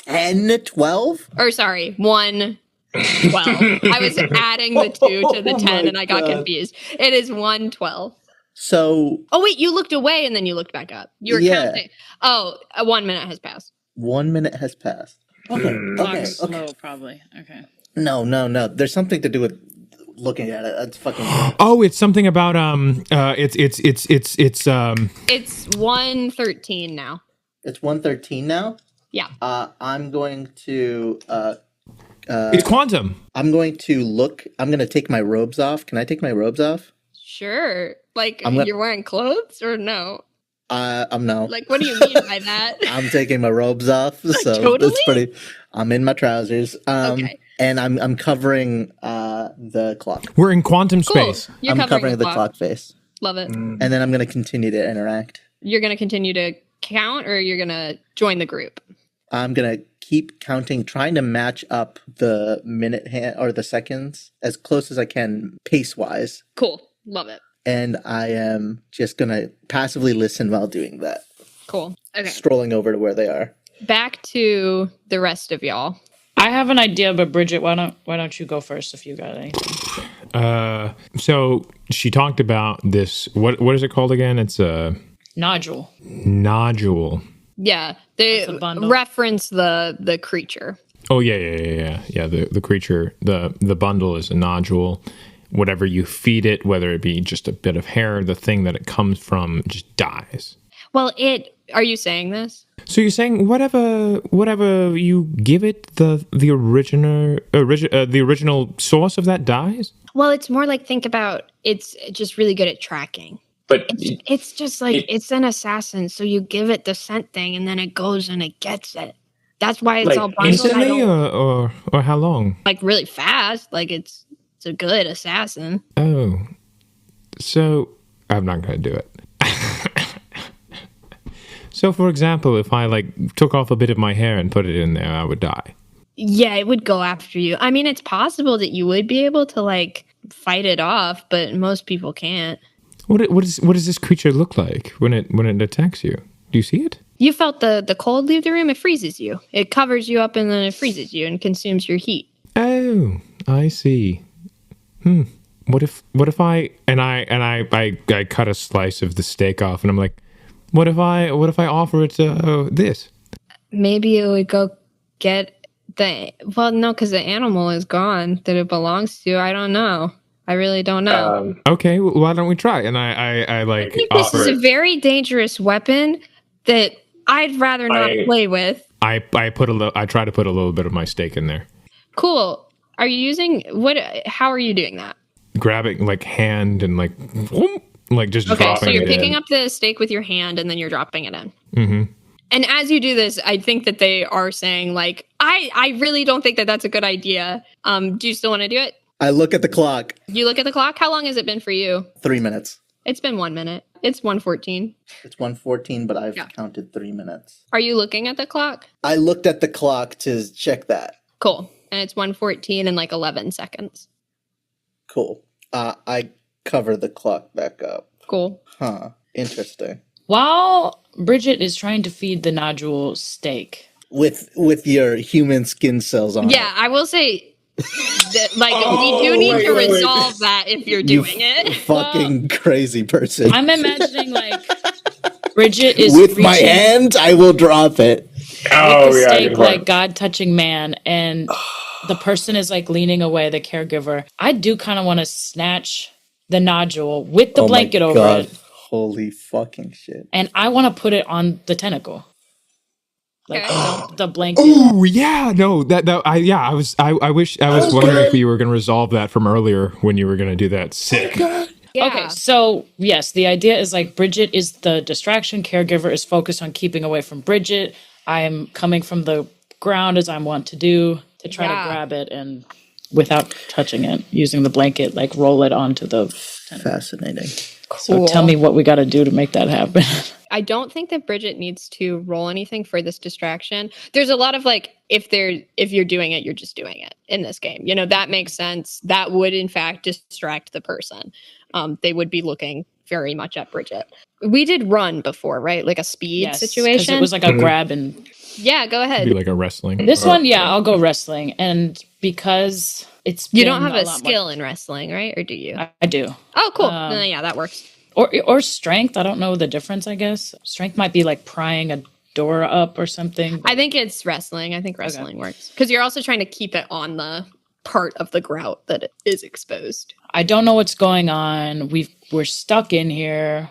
10:12? Or sorry, 1:12. I was adding the 2 to the 10 and I got confused. It is 1:12. So. Oh wait, you looked away and then you looked back up. You were counting. Oh, 1 minute has passed. 1 minute has passed. Okay. Slow, probably. Okay. No. There's something to do with looking at it. That's fucking. Oh, it's something about it's It's 1:13 now. It's 1:13 now. Yeah. I'm going to. It's quantum. I'm going to look. I'm going to take my robes off. Can I take my robes off? Sure. Like you're wearing clothes or no? I'm no. Like, what do you mean by that? I'm taking my robes off, so Totally? it's pretty. I'm in my trousers. Okay. And I'm covering the clock. We're in quantum Cool. space. You're I'm covering covering the clock face, Love it. and then I'm going to continue to interact. You're going to continue to count or you're going to join the group? I'm going to keep counting, trying to match up the minute hand or the seconds as close as I can pace wise. Cool. Love it. And I am just going to passively listen while doing that. Cool. Okay. Strolling over to where they are. Back to the rest of y'all. I have an idea, but Bridget, why don't you go first if you got anything? So she talked about this. What is it called again? It's a Nodule. nodule. Yeah. They That's a bundle. reference the creature. Oh yeah. The creature, the bundle is a nodule. Whatever you feed it, whether it be just a bit of hair, the thing that it comes from just dies. Well, are you saying this? So you're saying whatever you give it, the original source of that dies? Well, it's more like think about it's just really good at tracking. But It's just like it's an assassin, so you give it the scent thing and then it goes and it gets it. That's why it's Like, all bundled. Instantly or how long? Like really fast. Like it's a good assassin. Oh, so I'm not gonna do it. So, for example, if I took off a bit of my hair and put it in there, I would die. Yeah, it would go after you. I mean, it's possible that you would be able to fight it off, but most people can't. What does this creature look like when it attacks you? Do you see it? You felt the cold leave the room. It freezes you. It covers you up and then it freezes you and consumes your heat. Oh, I see. What if I cut a slice of the steak off and I'm like, what if I offer it this? Maybe it would go get no, because the animal is gone that it belongs to. I don't know. I really don't know. Okay, well, why don't we try? And I I think this is a very dangerous weapon that I'd rather not play with. I try to put a little bit of my steak in there. Cool. Are you using how are you doing that? Grabbing hand and just Okay, dropping so you're it picking in. up the steak with your hand and then you're dropping it in. Mm-hmm. And as you do this, I think that they are saying I really don't think that that's a good idea. Do you still want to do it? I look at the clock. You look at the clock. How long has it been for you? 3 minutes. It's been 1 minute. It's 1:14. It's 1:14, but I've counted 3 minutes. Are you looking at the clock? I looked at the clock to check that. Cool. And it's 1:14 and 11 seconds. Cool. I cover the clock back up. Cool. Huh. Interesting. While Bridget is trying to feed the nodule steak. With your human skin cells on Yeah, I will say that, we do need to resolve that if you're doing it. it. Fucking crazy person. I'm imagining Bridget is with reaching my hand, I will drop it. with the steak God touching man, and the person is leaning away, the caregiver. I do kind of want to snatch the nodule with the blanket over it. Holy fucking shit. And I want to put it on the tentacle. The blanket. Oh yeah, no, I was wondering if you were going to resolve that from earlier when you were going to do that. Sick. Yeah. Okay, so yes, the idea is Bridget is the distraction. Caregiver is focused on keeping away from Bridget. I am coming from the ground as I want to do to try to grab it and without touching it, using the blanket, like roll it onto the tentacle. Fascinating. So tell me what we got to do to make that happen. I don't think that Bridget needs to roll anything for this distraction. There's a lot of like, if you're doing it, you're just doing it in this game. You know, that makes sense. That would in fact distract the person. They would be looking very much at Bridget. We did run before, right? Like a speed situation. Because it was like a grab and... Yeah, go ahead. Be like a wrestling. This one, yeah, I'll go wrestling. And because it's You don't have been a lot skill more... in wrestling, right? Or do you? I do. Oh, cool. Then, yeah, that works. Or strength. I don't know the difference, I guess. Strength might be like prying a door up or something. I think it's wrestling. I think wrestling works. Because you're also trying to keep it on the part of the grout that it is exposed. I don't know what's going on. We're stuck in here,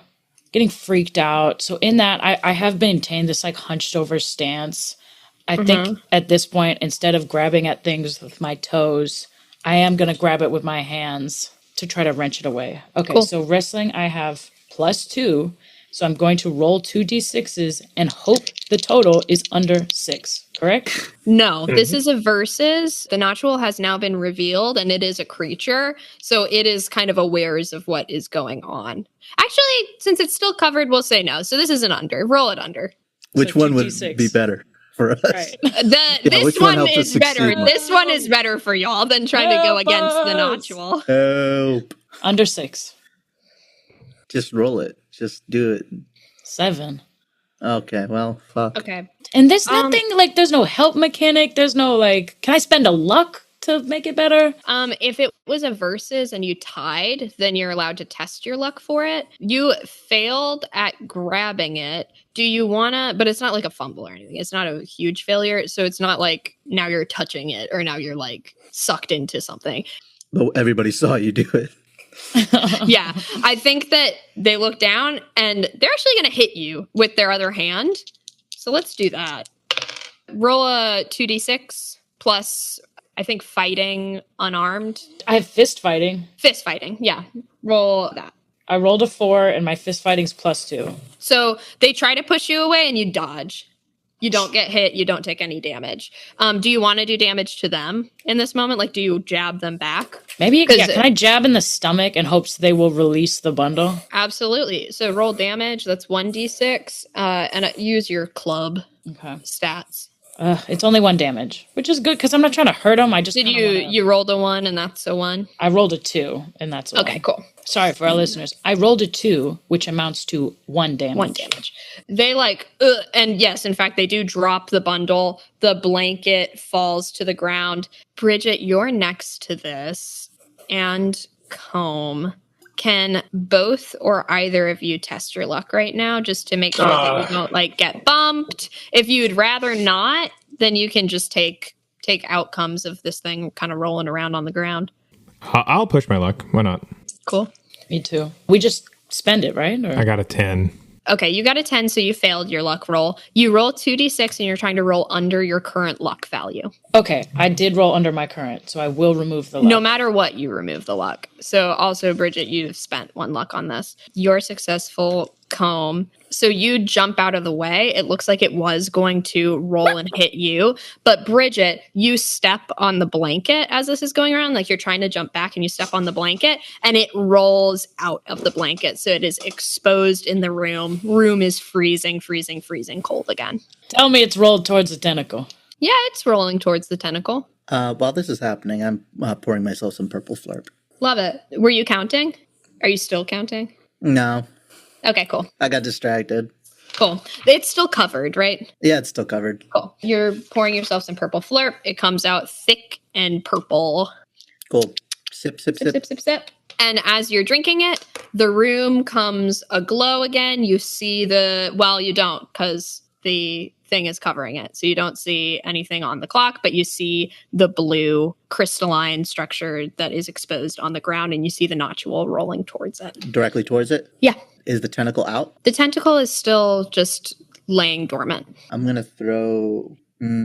getting freaked out. So in that, I have maintained this like hunched over stance. I think at this point, instead of grabbing at things with my toes, I am going to grab it with my hands to try to wrench it away. Okay, cool. So wrestling, I have +2. So I'm going to roll 2d6s and hope the total is under 6. Correct? No, this is a versus. The natural has now been revealed and it is a creature. So it is kind of awares of what is going on. Actually, since it's still covered, we'll say no. So this is an under. Roll it under. Which So one would 2d6. be better for us? Right. This which one one helps us is better. succeed? This one is better for y'all than trying to go against the natural. Help. Under 6. Just roll it. Just do it. 7. Okay, well, fuck. Okay. And there's nothing like, there's no help mechanic. There's no like, can I spend a luck to make it better? If it was a versus and you tied, then you're allowed to test your luck for it. You failed at grabbing it. Do you want to, but it's not like a fumble or anything. It's not a huge failure. So it's not like now you're touching it or now you're like sucked into something. But everybody saw you do it. Yeah, I think that they look down and they're actually going to hit you with their other hand. So let's do that. Roll a 2d6 plus, I think, fighting unarmed. I have fist fighting. Fist fighting, yeah. Roll that. I rolled a 4 and my fist fighting's +2. So they try to push you away and you dodge. You don't get hit. You don't take any damage. Do you want to do damage to them in this moment? Like, do you jab them back? Maybe, yeah, can I jab in the stomach in hopes they will release the bundle? Absolutely. So roll damage. That's 1d6. And use your club stats. It's only 1 damage, which is good because I'm not trying to hurt them. I just Did you rolled a 1 and that's a 1? I rolled a 2 and that's a 1. Okay, cool. Sorry for our listeners. I rolled a 2, which amounts to 1 damage. 1 damage. They like, and yes, in fact, they do drop the bundle. The blanket falls to the ground. Bridget, you're next to this. And Comb. Can both or either of you test your luck right now just to make sure that you don't like get bumped? If you'd rather not, then you can just take outcomes of this thing kind of rolling around on the ground. I'll push my luck. Why not? Cool. Me too. We just spend it, right? Or? I got a 10. Okay, you got a 10, so you failed your luck roll. You roll 2d6 and you're trying to roll under your current luck value. Okay, I did roll under my current, so I will remove the luck. No matter what, you remove the luck. So also, Bridget, you've spent 1 luck on this. You're successful, Comb. So you jump out of the way. It looks like it was going to roll and hit you. But Bridget, you step on the blanket as this is going around. Like you're trying to jump back and you step on the blanket and it rolls out of the blanket. So it is exposed in the room. Room is freezing cold again. Tell me it's rolled towards the tentacle. Yeah, it's rolling towards the tentacle. While this is happening, I'm pouring myself some purple flurp. Love it. Were you counting? Are you still counting? No. Okay, cool. I got distracted. Cool. It's still covered, right? Yeah, it's still covered. Cool. You're pouring yourself some purple flurp. It comes out thick and purple. Cool. Sip, sip, sip. Sip, sip, sip. And as you're drinking it, the room comes aglow again. You see you don't because the thing is covering it. So you don't see anything on the clock, but you see the blue crystalline structure that is exposed on the ground and you see the notchule rolling towards it. Directly towards it? Yeah. Is the tentacle out? The tentacle is still just laying dormant. I'm going to throw...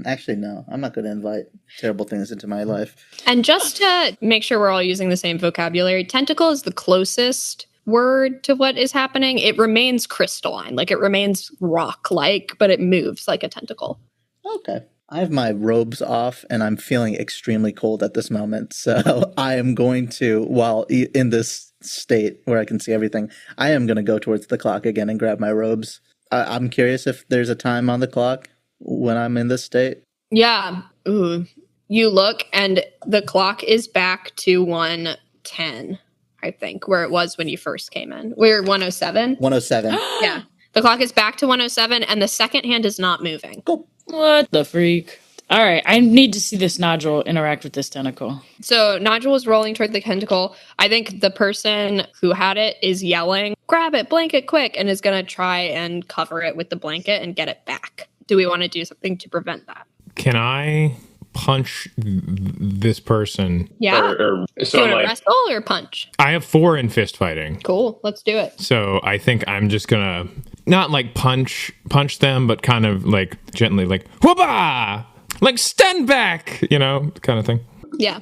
actually, no. I'm not going to invite terrible things into my life. And just to make sure we're all using the same vocabulary, tentacle is the closest word to what is happening. It remains crystalline, like it remains rock-like, but it moves like a tentacle. Okay. I have my robes off and I'm feeling extremely cold at this moment. So I am going to, while in this state where I can see everything, I am going to go towards the clock again and grab my robes. I'm curious if there's a time on the clock when I'm in this state. Yeah. Ooh. You look and the clock is back to 1:10, I think, where it was when you first came in. We're 1:07. 1:07. Yeah. The clock is back to 1:07 and the second hand is not moving. Cool. What the freak? All right, I need to see this nodule interact with this tentacle. So nodule is rolling toward the tentacle. I think the person who had it is yelling, grab it, blanket quick, and is going to try and cover it with the blanket and get it back. Do we want to do something to prevent that? Can I punch this person? Yeah. So Do you I'm want to like, wrestle or punch? I have 4 in fist fighting. Cool. Let's do it. So I think I'm just gonna not like punch them, but kind of like gently like whoopah! Like stand back, kind of thing. Yeah.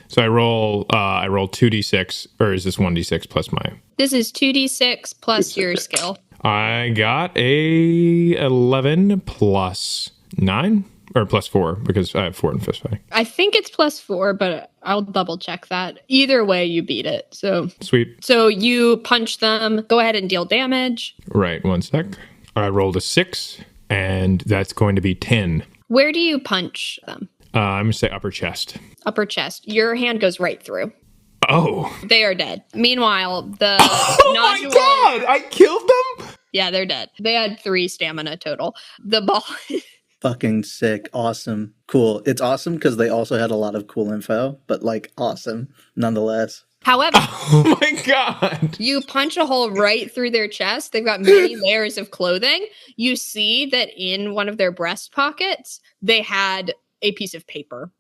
So I roll 2d6, or is this 1d6 plus my? This is 2d6 plus your skill. I got a 11 plus 9 or plus 4 because I have 4 in fist fighting. I think it's plus 4, but I'll double check that. Either way, you beat it. So Sweet. So you punch them. Go ahead and deal damage. Right, 1 sec. I rolled a 6, and that's going to be 10. Where do you punch them? I'm going to say upper chest. Upper chest. Your hand goes right through. Oh. They are dead. Meanwhile, the Oh nodule, my god! I killed them? yeah, they're dead. They had 3 stamina total. The ball. Fucking sick. Awesome. Cool. It's awesome because they also had a lot of cool info, but like awesome nonetheless. However, Oh my god! you punch a hole right through their chest. They've got many layers of clothing. You see that in one of their breast pockets, they had a piece of paper.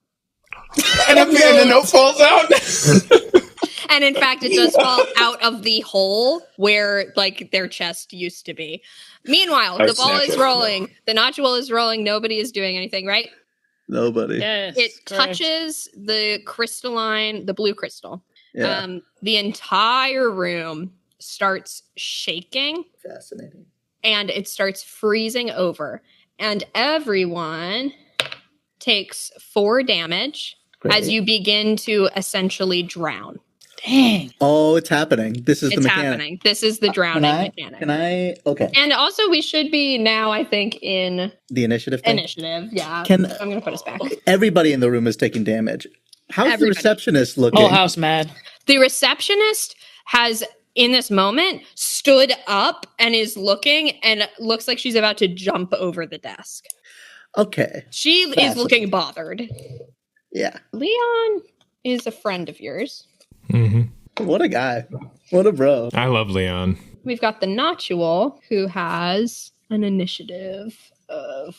And the note falls out. And in fact, it does fall out of the hole where like their chest used to be. Meanwhile, the ball is rolling. The nodule is rolling. Nobody is doing anything, right? Nobody. Yes, It correct. touches the blue crystal. Yeah. The entire room starts shaking Fascinating. and it starts freezing over. And everyone takes 4 damage Great. as you begin to essentially drown. Dang. Oh, it's happening. This is the It's mechanic. happening. This is the drowning mechanic. Can I? Okay. And also, we should be now, I think, in The initiative thing? initiative. Yeah. Can- I'm going to put us back. Everybody in the room is taking damage. How's the Everybody. receptionist looking? Whole house mad. The receptionist has, in this moment, stood up and is looking and looks like she's about to jump over the desk. Okay. She is Fascinating. looking bothered. Yeah. Leon is a friend of yours. Mm-hmm. What a guy. What a bro. I love Leon. We've got the Notchule, who has an initiative of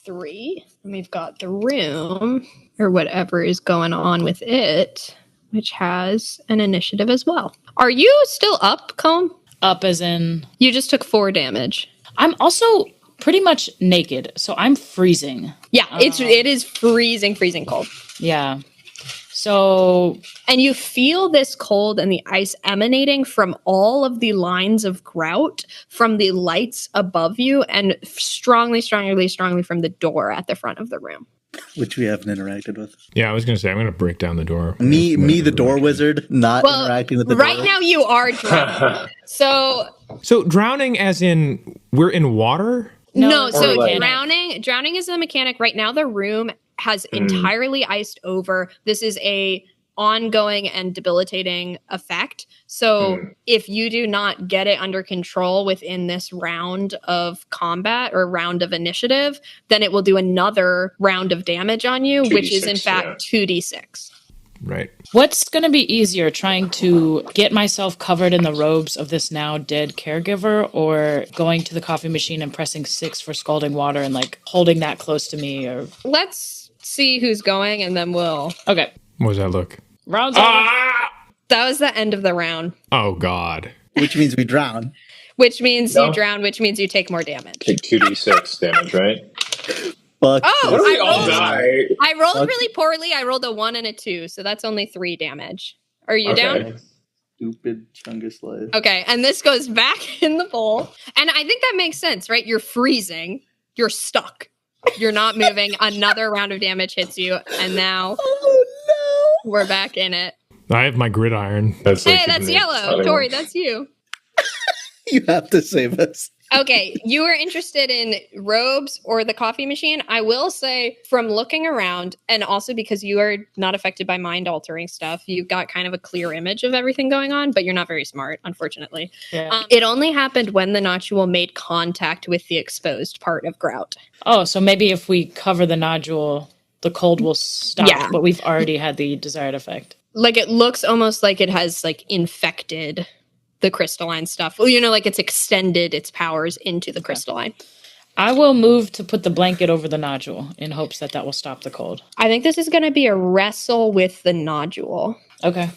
3. And we've got the room, or whatever is going on with it, which has an initiative as well. Are you still up, Comb? Up as in, You just took 4 damage. I'm also pretty much naked, so I'm freezing. Yeah, it is freezing cold. Yeah. So And you feel this cold and the ice emanating from all of the lines of grout from the lights above you and strongly from the door at the front of the room. Which we haven't interacted with. Yeah, I was going to say, I'm going to break down the door. Me, the door wizard, not Well, interacting with the right door. now you are drowning. So So drowning as in we're in water? no, it's so a mechanic. drowning is a mechanic. Right now the room has entirely iced over. This is a ongoing and debilitating effect. So if you do not get it under control within this round of combat or round of initiative, then it will do another round of damage on you, which is in 2d6, fact 2d6. Right. what's going to be easier, trying to get myself covered in the robes of this now dead caregiver, or going to the coffee machine and pressing 6 for scalding water and like holding that close to me? Or Let's see who's going and then we'll... okay, What does that look? rounds over. That was the end of the round, Oh, God. Which means we drown. which means No. you drown, which means you take more damage. Take 2d6 damage, right? Fuck. Oh, What if we I all rolled- die? I rolled Okay. really poorly. I rolled a 1 and a 2, so that's only 3 damage. Are you Okay. down? Stupid Chungus slave. Okay, and this goes back in the bowl. And I think that makes sense, right? You're freezing. You're stuck. You're not moving. Another round of damage hits you, and now we're back in it. I have my gridiron. That's like Hey, that's the yellow. other Tori, one. that's you. You have to save us. Okay, you were interested in robes or the coffee machine. I will say, from looking around, and also because you are not affected by mind altering stuff, you've got kind of a clear image of everything going on, but you're not very smart, unfortunately. Yeah. It only happened when the nodule made contact with the exposed part of Grout. Oh, so maybe if we cover the nodule, the cold will stop, Yeah. but we've already had the desired effect. Like, it looks almost like it has, like, infected the crystalline stuff. Well, like it's extended its powers into the crystalline. I will move to put the blanket over the nodule in hopes that will stop the cold. I think this is going to be a wrestle with the nodule. Okay.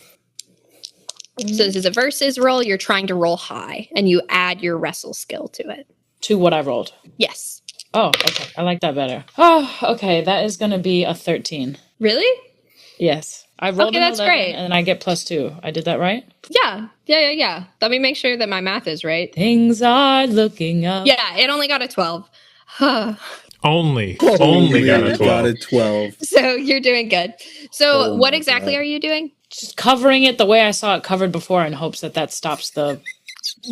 So this is a versus roll. You're trying to roll high, and you add your wrestle skill to it. To what I rolled. Yes. Oh, okay. I like that better. Oh, okay. That is going to be a 13. Really? Yes. I rolled Okay, an that's 11 great. and I get +2. I did that right? Yeah. Let me make sure that my math is right. Things are looking up. Yeah, it only got a 12. Only got a 12. Got a 12. So you're doing good. So Oh what my exactly God. are you doing? Just covering it the way I saw it covered before in hopes that stops the...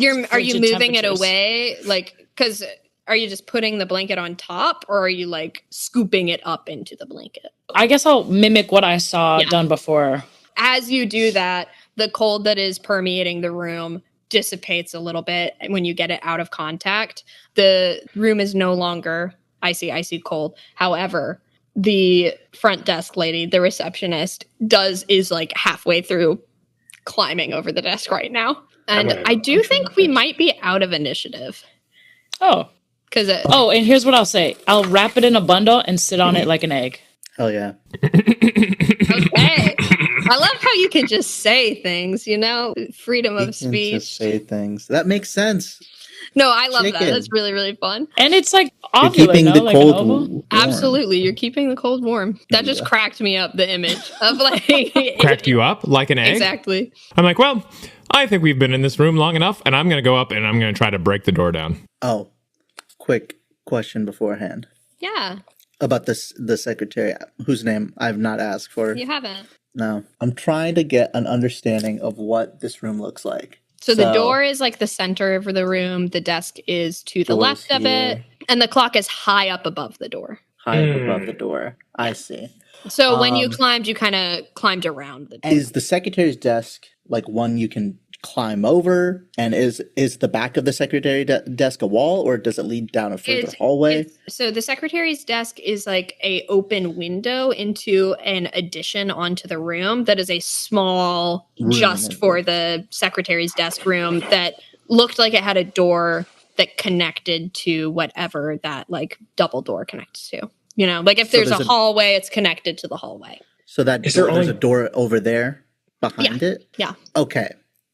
Are you Frigid moving it temperatures. away? Like, because are you just putting the blanket on top, or are you like scooping it up into the blanket? I guess I'll mimic what I saw Yeah. done before. As you do that, the cold that is permeating the room dissipates a little bit when you get it out of contact. The room is no longer icy cold. However, the front desk lady, the receptionist, is like halfway through climbing over the desk right now. And gonna- I do think we might be out of initiative. Oh. Because Oh, and here's what I'll say. I'll wrap it in a bundle and sit on it like an egg. Hell yeah. okay. I love how you can just say things, freedom You of can speech. just say things. That makes sense. No, I love that. Chicken. That's really, really fun. And it's like You're ovular, keeping no? the Like an cold oval? warm. Absolutely. You're keeping the cold warm. That just Yeah. cracked me up, the image of like... Cracked you up like an egg? Exactly. I'm like, well, I think we've been in this room long enough, and I'm going to go up and I'm going to try to break the door down. Oh, quick question beforehand Yeah, about the secretary whose name I've not asked for. you haven't. No, I'm trying to get an understanding of what this room looks like. So the door is like the center of the room. The desk is to the Door's left of it. here. And the clock is high up above the door. high up above the door. I see. So when you Um, climbed, you kind of climbed around the door. Is the secretary's desk like one you can climb over? And is the back of the secretary desk a wall, or does it lead down a further hallway? So the secretary's desk is like a open window into an addition onto the room that is a small, Room just in for the secretary's desk room that looked like it had a door that connected to whatever that like double door connects to. Like if So there's a there's a- hallway, it's connected to the hallway. So that Is there there's a only- door over there behind it? Yeah. Okay.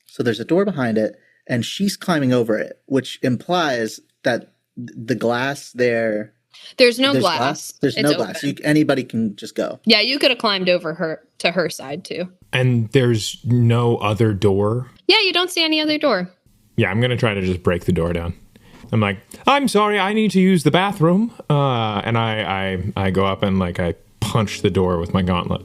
So there's a door behind it, and she's climbing over it, which implies that the glass there. There's no there's glass. There's It's no open. glass. Anybody can just go. Yeah, you could have climbed over her to her side too. And there's no other door? Yeah, you don't see any other door. Yeah, I'm going to try to just break the door down. I'm like, I'm sorry, I need to use the bathroom. And I go up and like I punch the door with my gauntlet.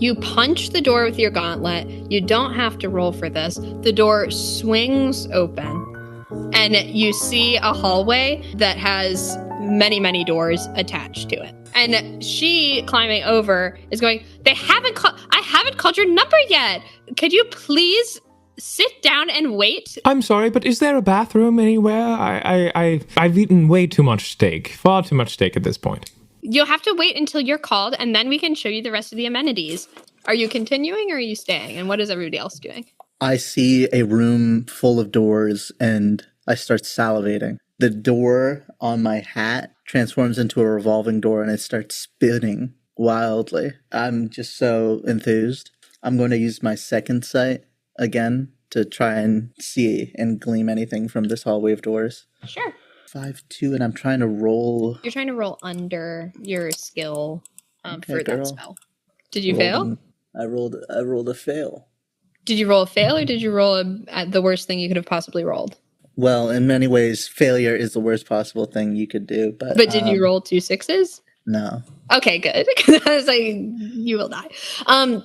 You punch the door with your gauntlet. You don't have to roll for this. The door swings open, and you see a hallway that has many, many doors attached to it. And she, climbing over, is going, I haven't called your number yet. Could you please sit down and wait? I'm sorry, but is there a bathroom anywhere? I've eaten way too much steak. Far too much steak at this point. You'll have to wait until you're called, and then we can show you the rest of the amenities. Are you continuing, or are you staying? And what is everybody else doing? I see a room full of doors, and I start salivating. The door on my hat transforms into a revolving door, and it starts spinning wildly. I'm just so enthused. I'm going to use my second sight again to try and see and glean anything from this hallway of doors. Sure. 5-2, and I'm trying to roll. You're trying to roll under your skill Okay, for girl. that spell. Did you fail? I rolled a fail. Did you roll a fail, or did you roll the worst thing you could have possibly rolled? Well, in many ways, failure is the worst possible thing you could do. But Did you roll 2 6s? No. Okay, good. Because I was like, you will die. I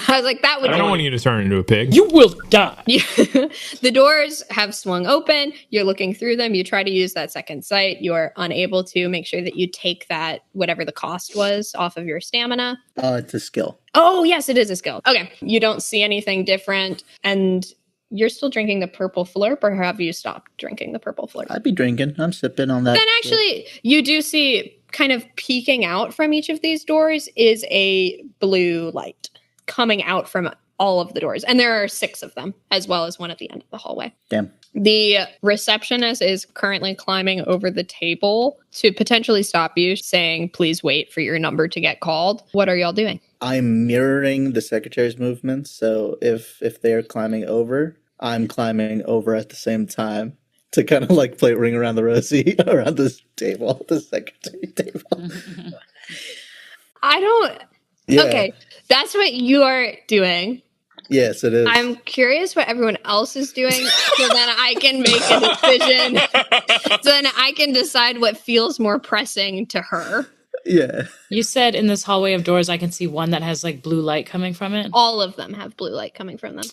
was like, that would I don't want you to turn into a pig. You will die. The doors have swung open. You're looking through them. You try to use that second sight. You're unable to. Make sure that you take that, whatever the cost was, off of your stamina. Oh, it's a skill. Oh, yes, it is a skill. Okay. You don't see anything different. And you're still drinking the purple flurp, or have you stopped drinking the purple flurp? I'd be drinking. I'm sipping on that. Then actually, you do see kind of peeking out from each of these doors is a blue light coming out from all of the doors. And there are 6 of them, as well as one at the end of the hallway. Damn. The receptionist is currently climbing over the table to potentially stop you, saying, please wait for your number to get called. What are y'all doing? I'm mirroring the secretary's movements. So if they're climbing over, I'm climbing over at the same time to kind of like play Ring Around the Rosie around this table, the secretary table. I don't... Yeah. Okay, that's what you are doing. Yes, it is. I'm curious what everyone else is doing so then I can make a decision. So then I can decide what feels more pressing to her. Yeah. You said in this hallway of doors, I can see one that has like blue light coming from it. All of them have blue light coming from them.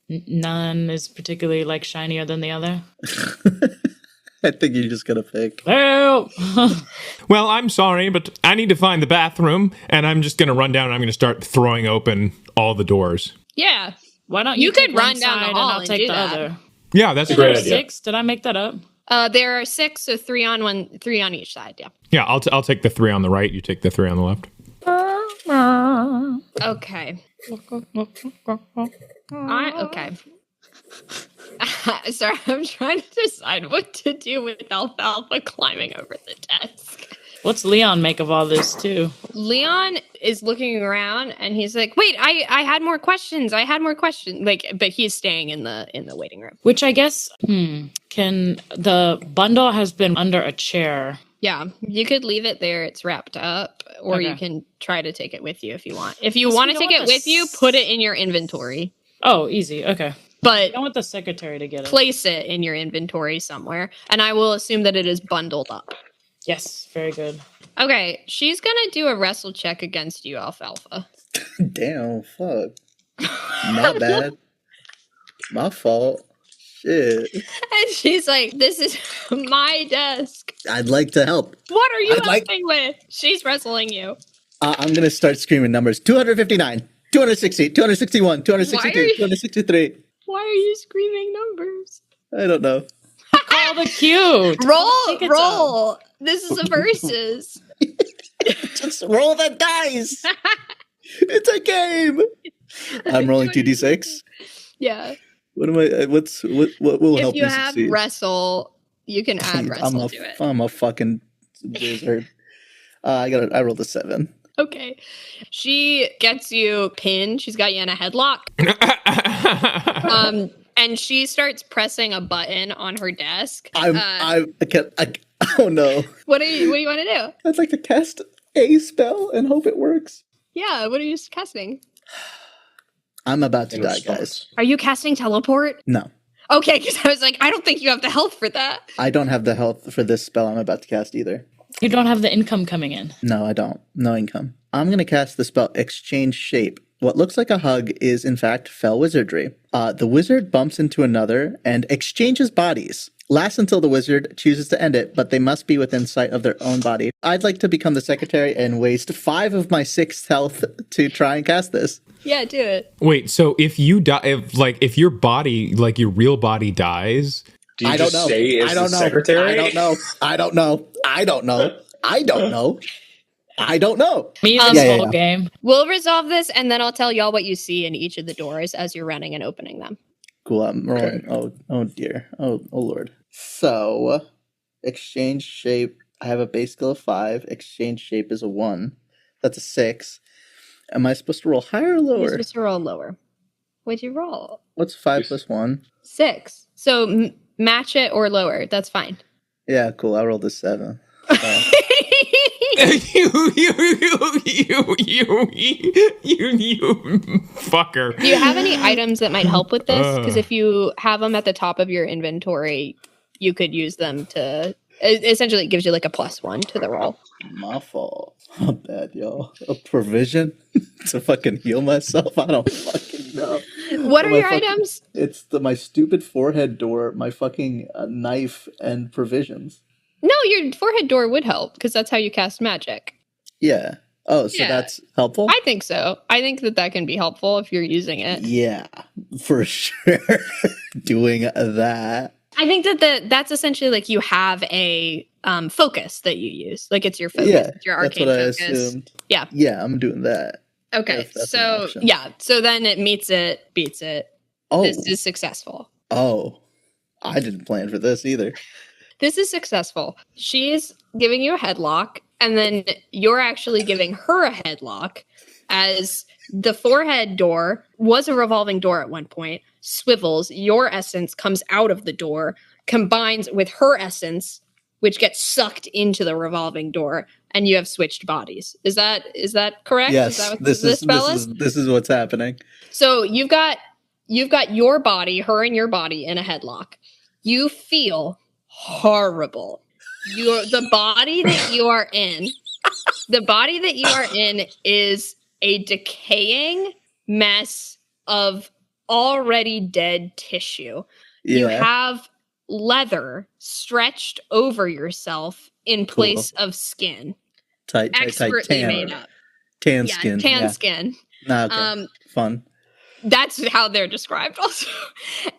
None is particularly like shinier than the other. I think you're just going to pick. Help! Well, I'm sorry, but I need to find the bathroom, and I'm just going to run down and I'm going to start throwing open all the doors. Yeah. Why don't You take could one run down the side hall and I'll and take do the that. other. Yeah, that's a Great great idea. 6? Did I make that up? There are 6, so 3 on one, 3 on each side. Yeah. Yeah, I'll take the 3 on the right. You take the 3 on the left. Okay. Okay. Sorry, I'm trying to decide what to do with Alfalfa climbing over the desk. What's Leon make of all this too? Leon is looking around and he's like, "Wait, I had more questions. I had more questions." Like, but he's staying in the waiting room. Which I guess, can the bundle has been under a chair. Yeah, you could leave it there. It's wrapped up, or Okay. you can try to take it with you if you want. If you Yes, want we to don't take it want the with you, put it in your inventory. Oh, easy. Okay. But I don't want the secretary to get it. place it in your inventory somewhere, and I will assume that it is bundled up. Yes, very good. Okay, she's gonna do a wrestle check against you, Alfalfa. Damn, fuck. Not bad. My fault. Shit. And she's like, "This is my desk. I'd like to help. What are you I'd like- helping with?" She's wrestling you. I'm going to start screaming numbers. 259, 260, 261, 262, Why are you- 263. Why are you screaming numbers? I don't know. Call the cue. Roll. This is a versus. Just roll the dice. It's a game. I'm rolling 2d6. Yeah. What am I? What will If help you me have succeed? wrestle, you can add wrestle to it. I'm a fucking wizard. I rolled a 7. Okay. She gets you pinned. She's got you in a headlock. And she starts pressing a button on her desk. I can't. Oh no! What do you want to do? I'd like to cast a spell and hope it works. Yeah, what are you casting? I'm about to It was die, guys. smart. Are you casting teleport? No, Okay, because I was like, I don't think you have the health for that. I don't have the health for this spell I'm about to cast either. You don't have the income coming in. No, I don't. No income. I'm going to cast the spell Exchange Shape. What looks like a hug is, in fact, fell wizardry. The wizard bumps into another and exchanges bodies. Lasts until the wizard chooses to end it, but they must be within sight of their own body. I'd like to become the secretary and waste 5 of my 6th health to try and cast this. Yeah, do it. Wait, so if you die, if your body, like your real body dies, Do you I don't just know. say as I don't the know. secretary? I don't know. I don't know. I don't know. I don't know. I don't know. Me this Yeah, whole yeah. game. We'll resolve this, and then I'll tell y'all what you see in each of the doors as you're running and opening them. Cool. I'm rolling. Oh dear. Oh Lord. So, exchange shape. I have a base skill of 5. Exchange shape is a 1. That's a 6. Am I supposed to roll higher or You're lower? supposed to roll lower. What'd you roll? What's 5 plus 1? 6. So match it or lower. That's fine. Yeah, cool. I rolled a 7. you fucker. Do you have any items that might help with this? Because if you have them at the top of your inventory, you could use them to. Essentially, it gives you like a +1 to the roll. My fault. Not bad, y'all. A provision to fucking heal myself? I don't fucking know. What are My your fucking- items? It's my stupid forehead door, my fucking knife, and provisions. No, your forehead door would help because that's how you cast magic. Yeah. Oh, so Yeah. that's helpful? I think so. I think that can be helpful if you're using it. Yeah, for sure. Doing that. I think that's essentially like you have a focus that you use. Like it's your focus. Yeah, It's your that's arcane what I focus. assumed. Yeah. Yeah, I'm doing that. Okay. If that's an So option. yeah. So then it meets it, beats it. Oh, This is successful. I didn't plan for this either. This is successful. She's giving you a headlock, and then you're actually giving her a headlock as the forehead door was a revolving door at one point, swivels, your essence comes out of the door, combines with her essence, which gets sucked into the revolving door, and you have switched bodies. Is that correct? Yes, Is that what this spell is? this is what's happening. So you've got your body, her and your body in a headlock. You feel horrible. The body that you are in, is a decaying mess of already dead tissue. Yeah. You have leather stretched over yourself in place of skin. tight, Expertly tan, made up. tan Yeah, skin. tan yeah. skin. Nah, okay. Fun. That's how they're described also.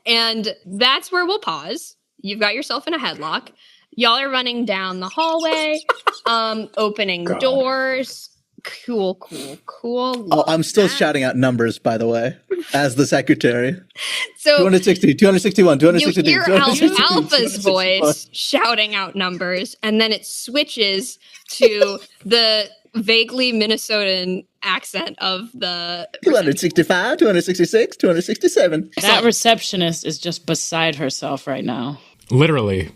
And that's where we'll pause. You've got yourself in a headlock. Y'all are running down the hallway, opening God. doors. Cool. Oh, I'm still Love that. shouting out numbers, by the way, as the secretary. So 260, 261, you 262, hear 263, Alpha's 264. voice shouting out numbers, and then it switches to the vaguely Minnesotan accent of the 265, 266, 267. That receptionist is just beside herself right now. Literally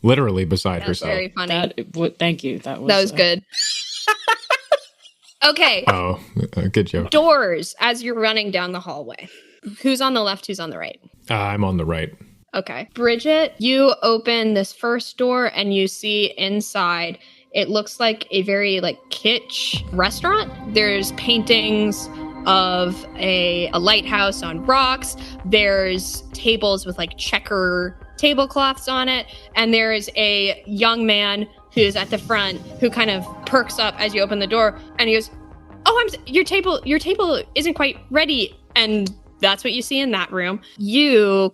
beside That's herself. very funny. Thank you. That was good. Okay. Oh, good joke. Doors as you're running down the hallway. Who's on the left? Who's on the right? I'm on the right. Okay. Bridget, you open this first door and you see inside. It looks like a very kitsch restaurant. There's paintings of a lighthouse on rocks. There's tables with checker tablecloths on it. And there's a young man who's at the front who kind of perks up as you open the door and he goes, your table isn't quite ready. And that's what you see in that room. You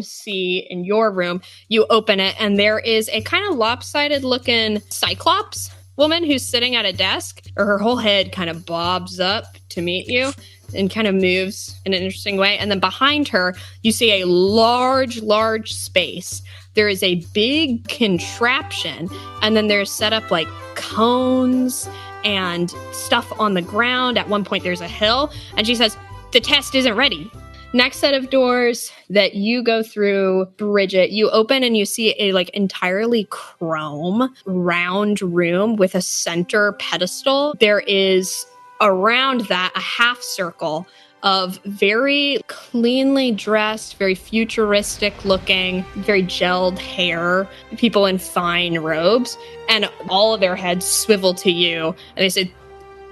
see in your room, you open it and there is a kind of lopsided looking cyclops woman who's sitting at a desk, or her whole head kind of bobs up to meet you and kind of moves in an interesting way. And then behind her, you see a large space. There is a big contraption, and then there's set up cones and stuff on the ground. At one point, there's a hill, and she says, "The test isn't ready." Next set of doors that you go through, Bridget, you open and you see a entirely chrome round room with a center pedestal. There is around that a half circle of very cleanly dressed, very futuristic looking, very gelled hair, people in fine robes, and all of their heads swivel to you. And they say,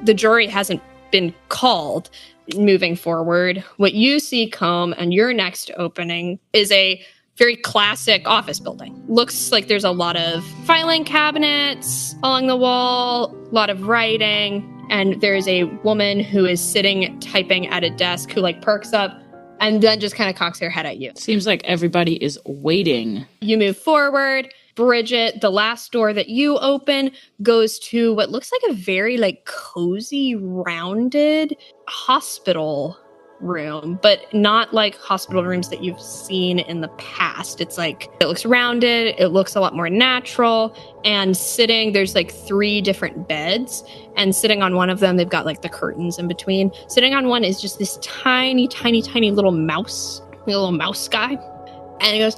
the jury hasn't been called. Moving forward, what you see come and your next opening is a very classic office building. Looks like there's a lot of filing cabinets along the wall, a lot of writing, and there's a woman who is sitting typing at a desk who perks up and then just kind of cocks her head at you. Seems like everybody is waiting. You move forward. Bridget, the last door that you open goes to what looks like a very cozy, rounded hospital room, but not hospital rooms that you've seen in the past. It's it looks rounded, it looks a lot more natural, and there's 3 different beds, and sitting on one of them, they've got the curtains in between. Sitting on one is just this tiny little mouse, little mouse guy. And he goes,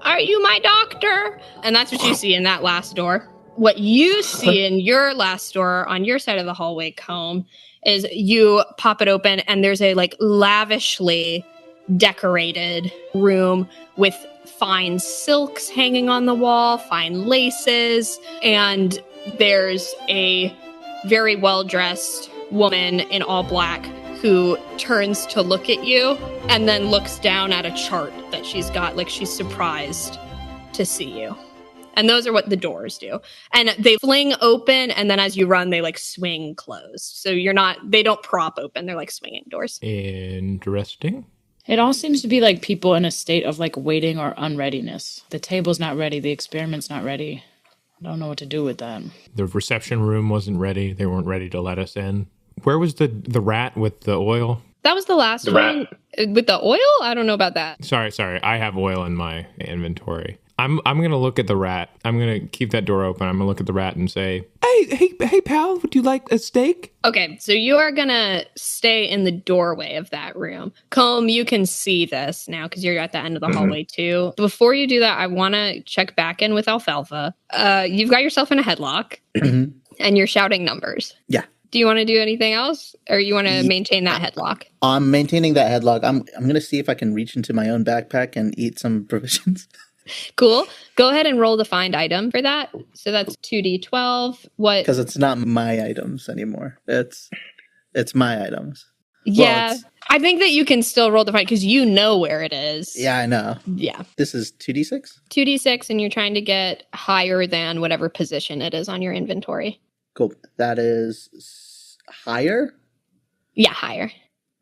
"Are you my doctor?" And that's what you see in that last door. What you see in your last door on your side of the hallway, Comb, is you pop it open and there's a like lavishly decorated room with fine silks hanging on the wall, fine laces, and there's a very well-dressed woman in all black who turns to look at you and then looks down at a chart that she's got, like she's surprised to see you. And those are what the doors do. And they fling open, and then as you run, they like swing closed. So they don't prop open. They're like swinging doors. Interesting. It all seems to be like people in a state of like waiting or unreadiness. The table's not ready. The experiment's not ready. I don't know what to do with that. The reception room wasn't ready. They weren't ready to let us in. Where was the rat with the oil? That was the last one. With the oil? I don't know about that. Sorry. I have oil in my inventory. I'm gonna look at the rat. I'm gonna keep that door open. I'm gonna look at the rat and say, "Hey, pal, would you like a steak?" Okay, so you are gonna stay in the doorway of that room. Comb, you can see this now because you're at the end of the hallway too. Before you do that, I want to check back in with Alfalfa. You've got yourself in a headlock, and you're shouting numbers. Yeah. Do you want to do anything else, or you want to maintain that headlock? I'm maintaining that headlock. I'm gonna see if I can reach into my own backpack and eat some provisions. Cool. Go ahead and roll the find item for that. So that's 2d12. What? Because it's not my items anymore. It's my items. Yeah, Well, I think that you can still roll the find because you know where it is. Yeah, I know. Yeah. This is 2d6? 2d6, and you're trying to get higher than whatever position it is on your inventory. Cool. That is higher? Yeah, higher.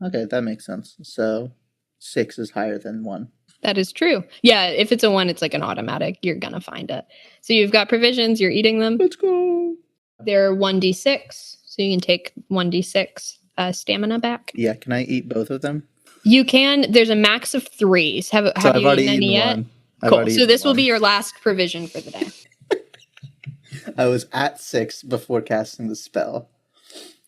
Okay, that makes sense. So 6 is higher than 1. That is true. Yeah, if it's a 1, it's like an automatic. You're going to find it. So you've got provisions. You're eating them. Let's go. They're 1d6. So you can take 1d6 stamina back. Yeah, can I eat both of them? You can. There's a max of 3s. Have I've you already eaten any yet? one. Cool. So this will be your last provision for the day. I was at 6 before casting the spell.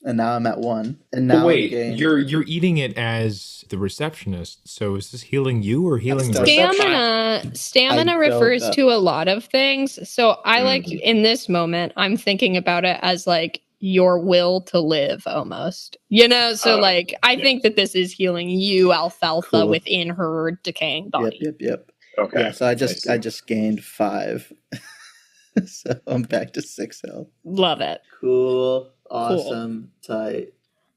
And now I'm at 1. And now But wait, I'm gained. you're eating it as the receptionist. So is this healing you or healing the That's Stamina I refers built up. to a lot of things. So I like in this moment, I'm thinking about it as like your will to live almost. You know, so like I think that this is healing you, Alfalfa, Cool. within her decaying body. Yep. Okay. Yeah, so I just gained 5. So I'm back to 6 health. Love it. Cool. Awesome. Tight.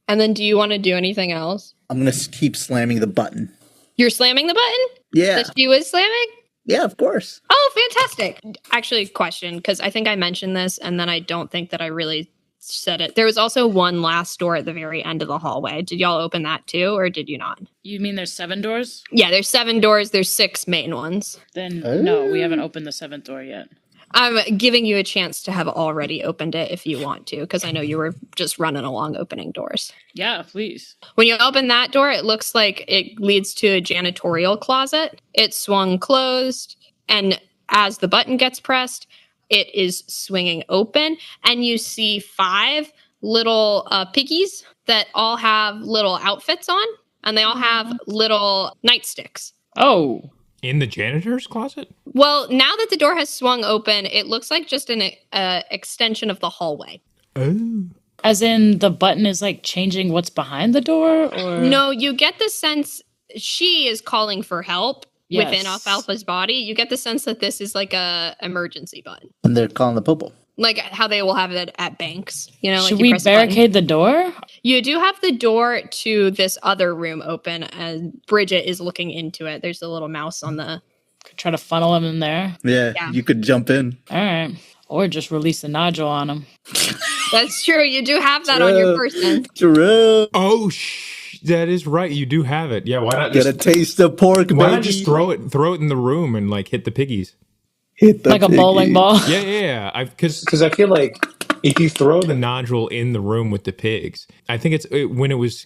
And then do you want to do anything else? I'm going to keep slamming the button. You're slamming the button? Yeah. That she was slamming? Yeah, of course. Oh, fantastic. Actually, question, because I think I mentioned this and then I don't think that I really said it. There was also one last door at the very end of the hallway. Did y'all open that too, or did you not? You mean there's 7 doors? Yeah, there's 7 doors. There's 6 main ones. Then no, we haven't opened the 7th door yet. I'm giving you a chance to have already opened it if you want to, because I know you were just running along opening doors. Yeah, please. When you open that door, it looks like it leads to a janitorial closet. It's swung closed, and as the button gets pressed, it is swinging open, and you see 5 little piggies that all have little outfits on, and they all have little nightsticks. Oh. In the janitor's closet? Well, now that the door has swung open, it looks like just an extension of the hallway. Oh. As in the button is like changing what's behind the door, or No, you get the sense she is calling for help within Alfalfa's body. You get the sense that this is like a emergency button. And they're calling the popo. Like how they will have it at banks, you know. Like should you we press a button. barricade the door? You do have the door to this other room open, and Bridget is looking into it. There's a little mouse on the. Could try to funnel him in there. Yeah, Yeah. you could jump in. All right. Or just release the nodule on him. That's true. You do have that on your person. True. Oh, that is right. You do have it. Yeah, why not Get a taste of pork, why baby. not just throw it in the room and like hit the piggies? Hit the Like a piggy. bowling ball. Yeah. Because I feel like if you throw The the nodule in the room with the pigs. I think when it was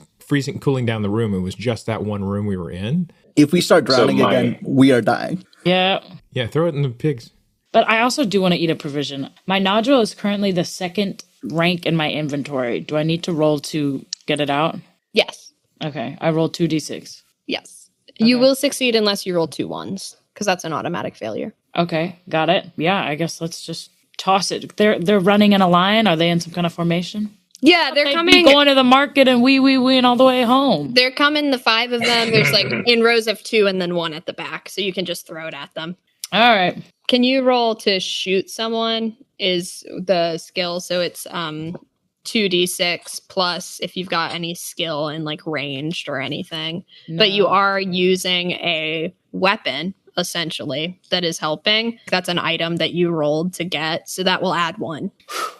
cooling down the room, it was just that one room we were in. If we start drowning So my- again, we are dying. Yeah. Yeah, throw it in the pigs. But I also do want to eat a provision. My nodule is currently the 2nd rank in my inventory. Do I need to roll to get it out? Yes. Okay. I rolled 2d6. Yes. You will succeed unless you roll 2 1s, because that's an automatic failure. Okay. Got it. Yeah, I guess let's just toss it. They're running in a line. Are they in some kind of formation? Yeah, they're They'd coming. be going to the market and win all the way home. They're coming, the 5 of them. There's like in rows of 2 and then 1 at the back. So you can just throw it at them. All right. Can you roll to shoot someone is the skill. So it's 2d6 plus if you've got any skill in like ranged or anything. No. But you are using a weapon essentially that is helping. That's an item that you rolled to get. So that will add 1.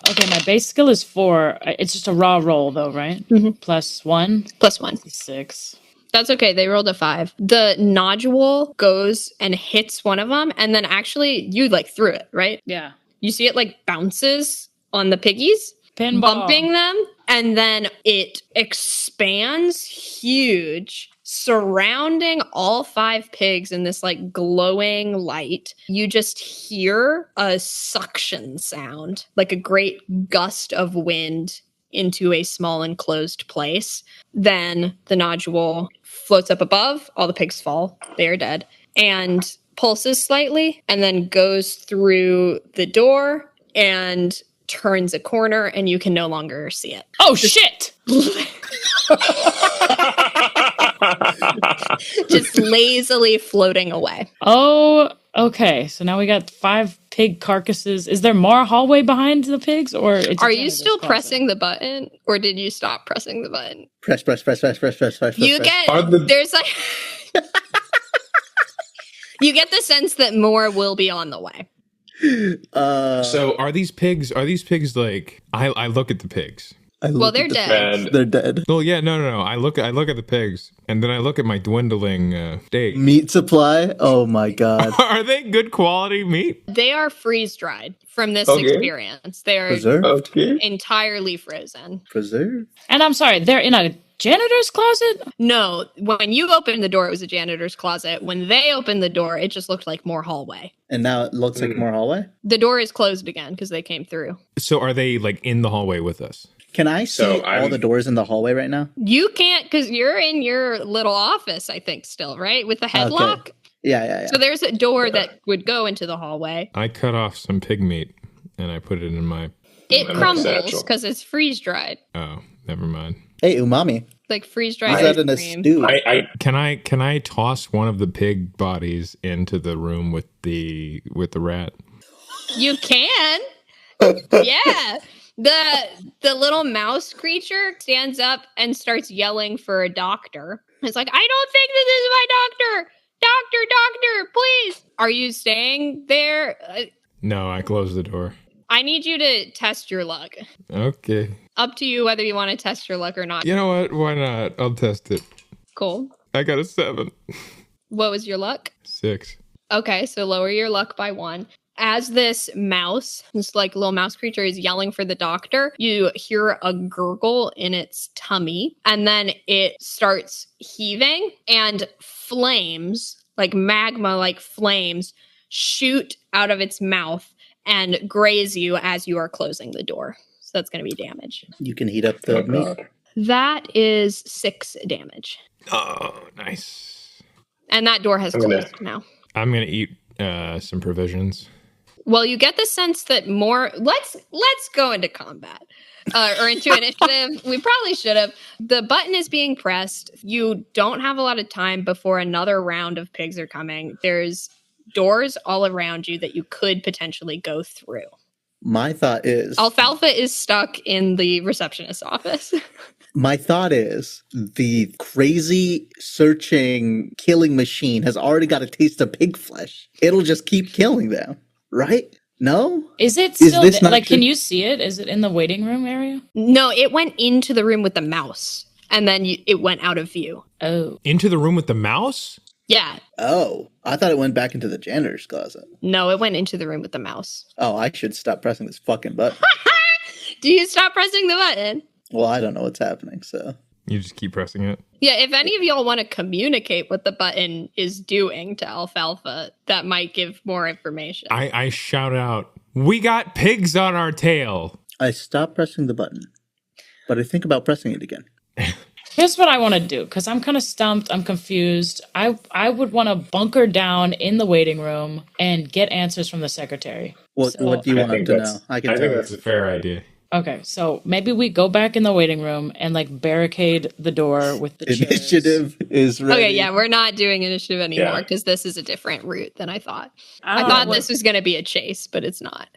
Okay, my base skill is 4. It's just a raw roll though, right? Mhm. Plus 1. Plus 1. 6. That's okay. They rolled a 5. The nodule goes and hits one of them, and then actually you like threw it, right? Yeah. You see it like bounces on the piggies, Pinball. bumping them, and then it expands huge, surrounding all 5 pigs in this like glowing light. You just hear a suction sound, like a great gust of wind into a small enclosed place. Then the nodule floats up above, all the pigs fall, they are dead, and pulses slightly, and then goes through the door and turns a corner, and you can no longer see it. Oh, shit! Just lazily floating away. Oh, okay. So now we got 5 pig carcasses. Is there more hallway behind the pigs, or it's a Are you janitor's still closet? pressing the button, or did you stop pressing the button? Press. You get there's like you get the sense that more will be on the way. So are these pigs like I look at the pigs. Well, they're dead. And They're dead. Well, yeah, no. I look at the pigs, and then I look at my dwindling steak. Meat supply? Oh my god. Are they good quality meat? They are freeze dried from this Okay. experience. They are Preserve? okay. entirely frozen. Preserve? And I'm sorry, they're in a janitor's closet? No, when you opened the door, it was a janitor's closet. When they opened the door, it just looked like more hallway. And now it looks like more hallway? The door is closed again because they came through. So are they like in the hallway with us? Can I see So all the doors in the hallway right now? You can't because you're in your little office, I think, still, right? With the headlock. Yeah. So there's a door that would go into the hallway. I cut off some pig meat and I put it in my. It My crumbles satchel. because it's freeze dried. Oh, never mind. Hey, umami. Like freeze Is dried that ice in a cream. stew? Can I toss one of the pig bodies into the room with the rat? You can. Yeah. The little mouse creature stands up and starts yelling for a doctor. It's like, I don't think this is my doctor. Doctor, please. Are you staying there? No, I closed the door. I need you to test your luck. Okay. Up to you whether you want to test your luck or not. You know what? Why not? I'll test it. Cool. I got a 7. What was your luck? 6. Okay, so lower your luck by 1. As this mouse, this like little mouse creature is yelling for the doctor, you hear a gurgle in its tummy, and then it starts heaving, and flames, like magma like flames, shoot out of its mouth and graze you as you are closing the door. So that's going to be damage. You can heat up the meat. That is 6 damage. Oh, nice. And that door has closed now. I'm gonna eat some provisions. Well, you get the sense that more. Let's go into combat or into initiative. We probably should have. The button is being pressed. You don't have a lot of time before another round of pigs are coming. There's doors all around you that you could potentially go through. My thought is Alfalfa is stuck in the receptionist's office. My thought is the crazy searching killing machine has already got a taste of pig flesh. It'll just keep killing them, right? No? Is it Is still this not like? Can true? you see it? Is it in the waiting room area? No, it went into the room with the mouse, and then it went out of view. Oh, Into the room with the mouse? Yeah. Oh, I thought it went back into the janitor's closet. No, it went into the room with the mouse. Oh, I should stop pressing this fucking button. Do you stop pressing the button? Well, I don't know what's happening, so. You just keep pressing it. Yeah, if any of y'all want to communicate what the button is doing to Alfalfa, that might give more information. I shout out, "We got pigs on our tail!" I stopped pressing the button, but I think about pressing it again. here's what I want to do because I'm kind of stumped. I'm confused. I would want to bunker down in the waiting room and get answers from the secretary. What So- do you I want think to know? that's- I can I tell think you. that's It's a fair idea. Okay, so maybe we go back in the waiting room and like barricade the door with the chairs. Initiative is ready. Okay, yeah, we're not doing initiative anymore Yeah. because this is a different route than I thought. I don't thought know this was going to be a chase, but it's not.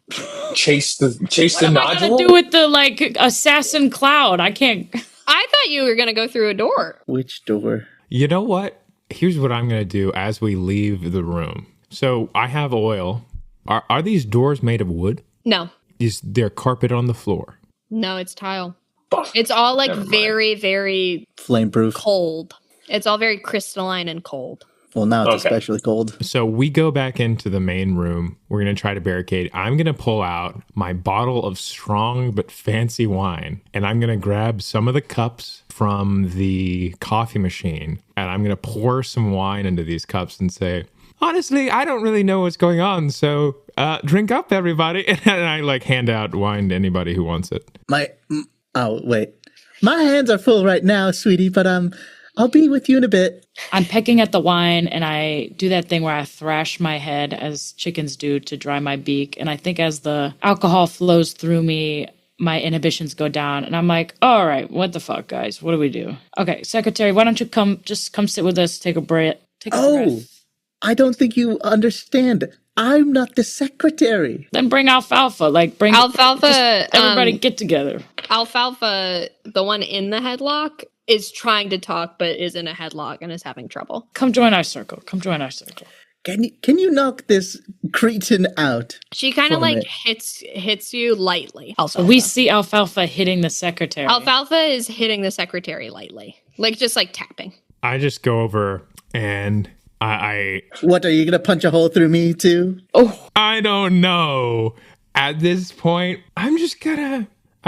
Chase the What am I nodule. gonna do with the like assassin cloud? I can't. I thought you were going to go through a door. Which door? You know what? Here's what I'm going to do as we leave the room. So I have oil. Are these doors made of wood? No, Is there carpet on the floor? no, it's tile. Fuck. It's all like Never mind. very, very Flameproof. cold. It's all very crystalline and cold. Well, now it's Okay. especially cold. So we go back into the main room. We're going to try to barricade. I'm going to pull out my bottle of strong but fancy wine, and I'm going to grab some of the cups from the coffee machine, and I'm going to pour some wine into these cups and say, honestly, I don't really know what's going on, so drink up, everybody. And I like hand out wine to anybody who wants it. Oh, wait. My hands are full right now, sweetie, but I'll be with you in a bit. I'm pecking at the wine and I do that thing where I thrash my head as chickens do to dry my beak. And I think as the alcohol flows through me, my inhibitions go down. And I'm like, all right, what the fuck, guys? What do we do? Okay, secretary, why don't you come sit with us, take a breath. Oh, I don't think you understand. I'm not the secretary. Then bring Alfalfa. Like, bring Alfalfa, everybody get together. Alfalfa, the one in the headlock, is trying to talk but is in a headlock and is having trouble. Come join our circle. Can you knock this cretin out? She kind of For like me. hits you lightly. So we see Alfalfa hitting the secretary. Alfalfa is hitting the secretary lightly, like just like tapping. I just go over and I What, are you going to punch a hole through me too? I don't know. At this point, I'm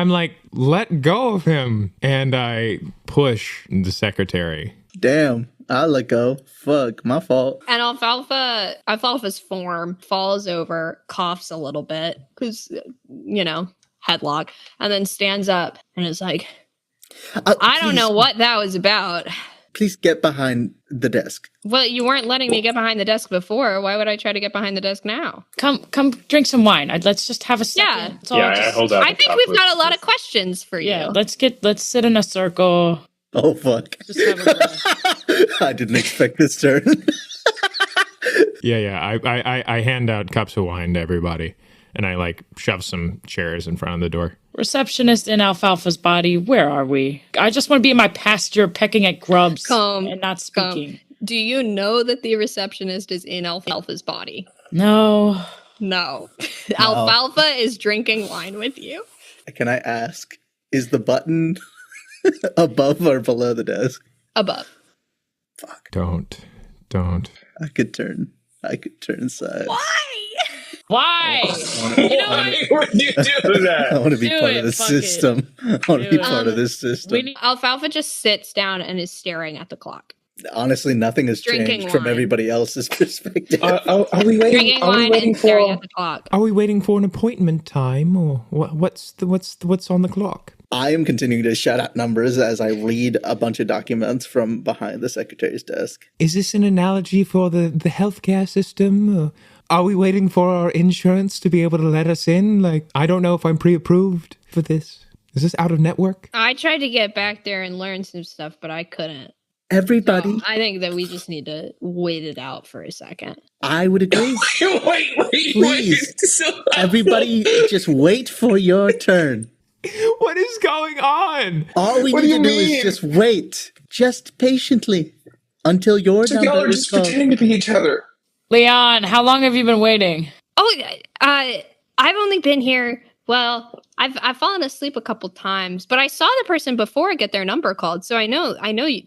like, let go of him. And I push the secretary. Damn, I'll let go. Fuck, my fault. And Alfalfa's form falls over, coughs a little bit because headlock, and then stands up and is like, I don't know what that was about. Please get behind the desk. Well, you weren't letting me get behind the desk before. Why would I try to get behind the desk now? Come drink some wine. Let's just have a second. Yeah. It's all Yeah, I just- hold out. I the think cup we've with- got a lot of questions for you. Yeah, let's sit in a circle. Oh, fuck. Just have a breath. I didn't expect this turn. Yeah. I hand out cups of wine to everybody. And I like shove some chairs in front of the door. Receptionist in Alfalfa's body, where are we? I just want to be in my pasture pecking at grubs Come, and not come. speaking. Do you know that the receptionist is in Alfalfa's body? No. No. Alfalfa is drinking wine with you. Can I ask, is the button above or below the desk? Above. Fuck. Don't. I could turn sides. Why? Why would you do I that? want to be Do part it, of the fuck it. system. I want to be Do it. part of this system. We need- Alfalfa just sits down and is staring at the clock. Honestly, nothing has Drinking changed from wine. everybody else's perspective. Are we waiting? Drinking Are we wine waiting and staring for? at the clock. Are we waiting for an appointment time or what's on the clock? I am continuing to shout out numbers as I read a bunch of documents from behind the secretary's desk. Is this an analogy for the healthcare system? Or are we waiting for our insurance to be able to let us in? Like, I don't know if I'm pre-approved for this. Is this out of network? I tried to get back there and learn some stuff, but I couldn't. Everybody, I think that we just need to wait it out for a second. I would agree. wait. Please. So- Everybody, just wait for your turn. What is going on? All we What need do to you do is mean? just wait, just patiently, until your So y'all number are is just called. pretending to be each other. Leon, how long have you been waiting? Oh, I've only been here. Well, I've fallen asleep a couple times, but I saw the person before get their number called, so I know,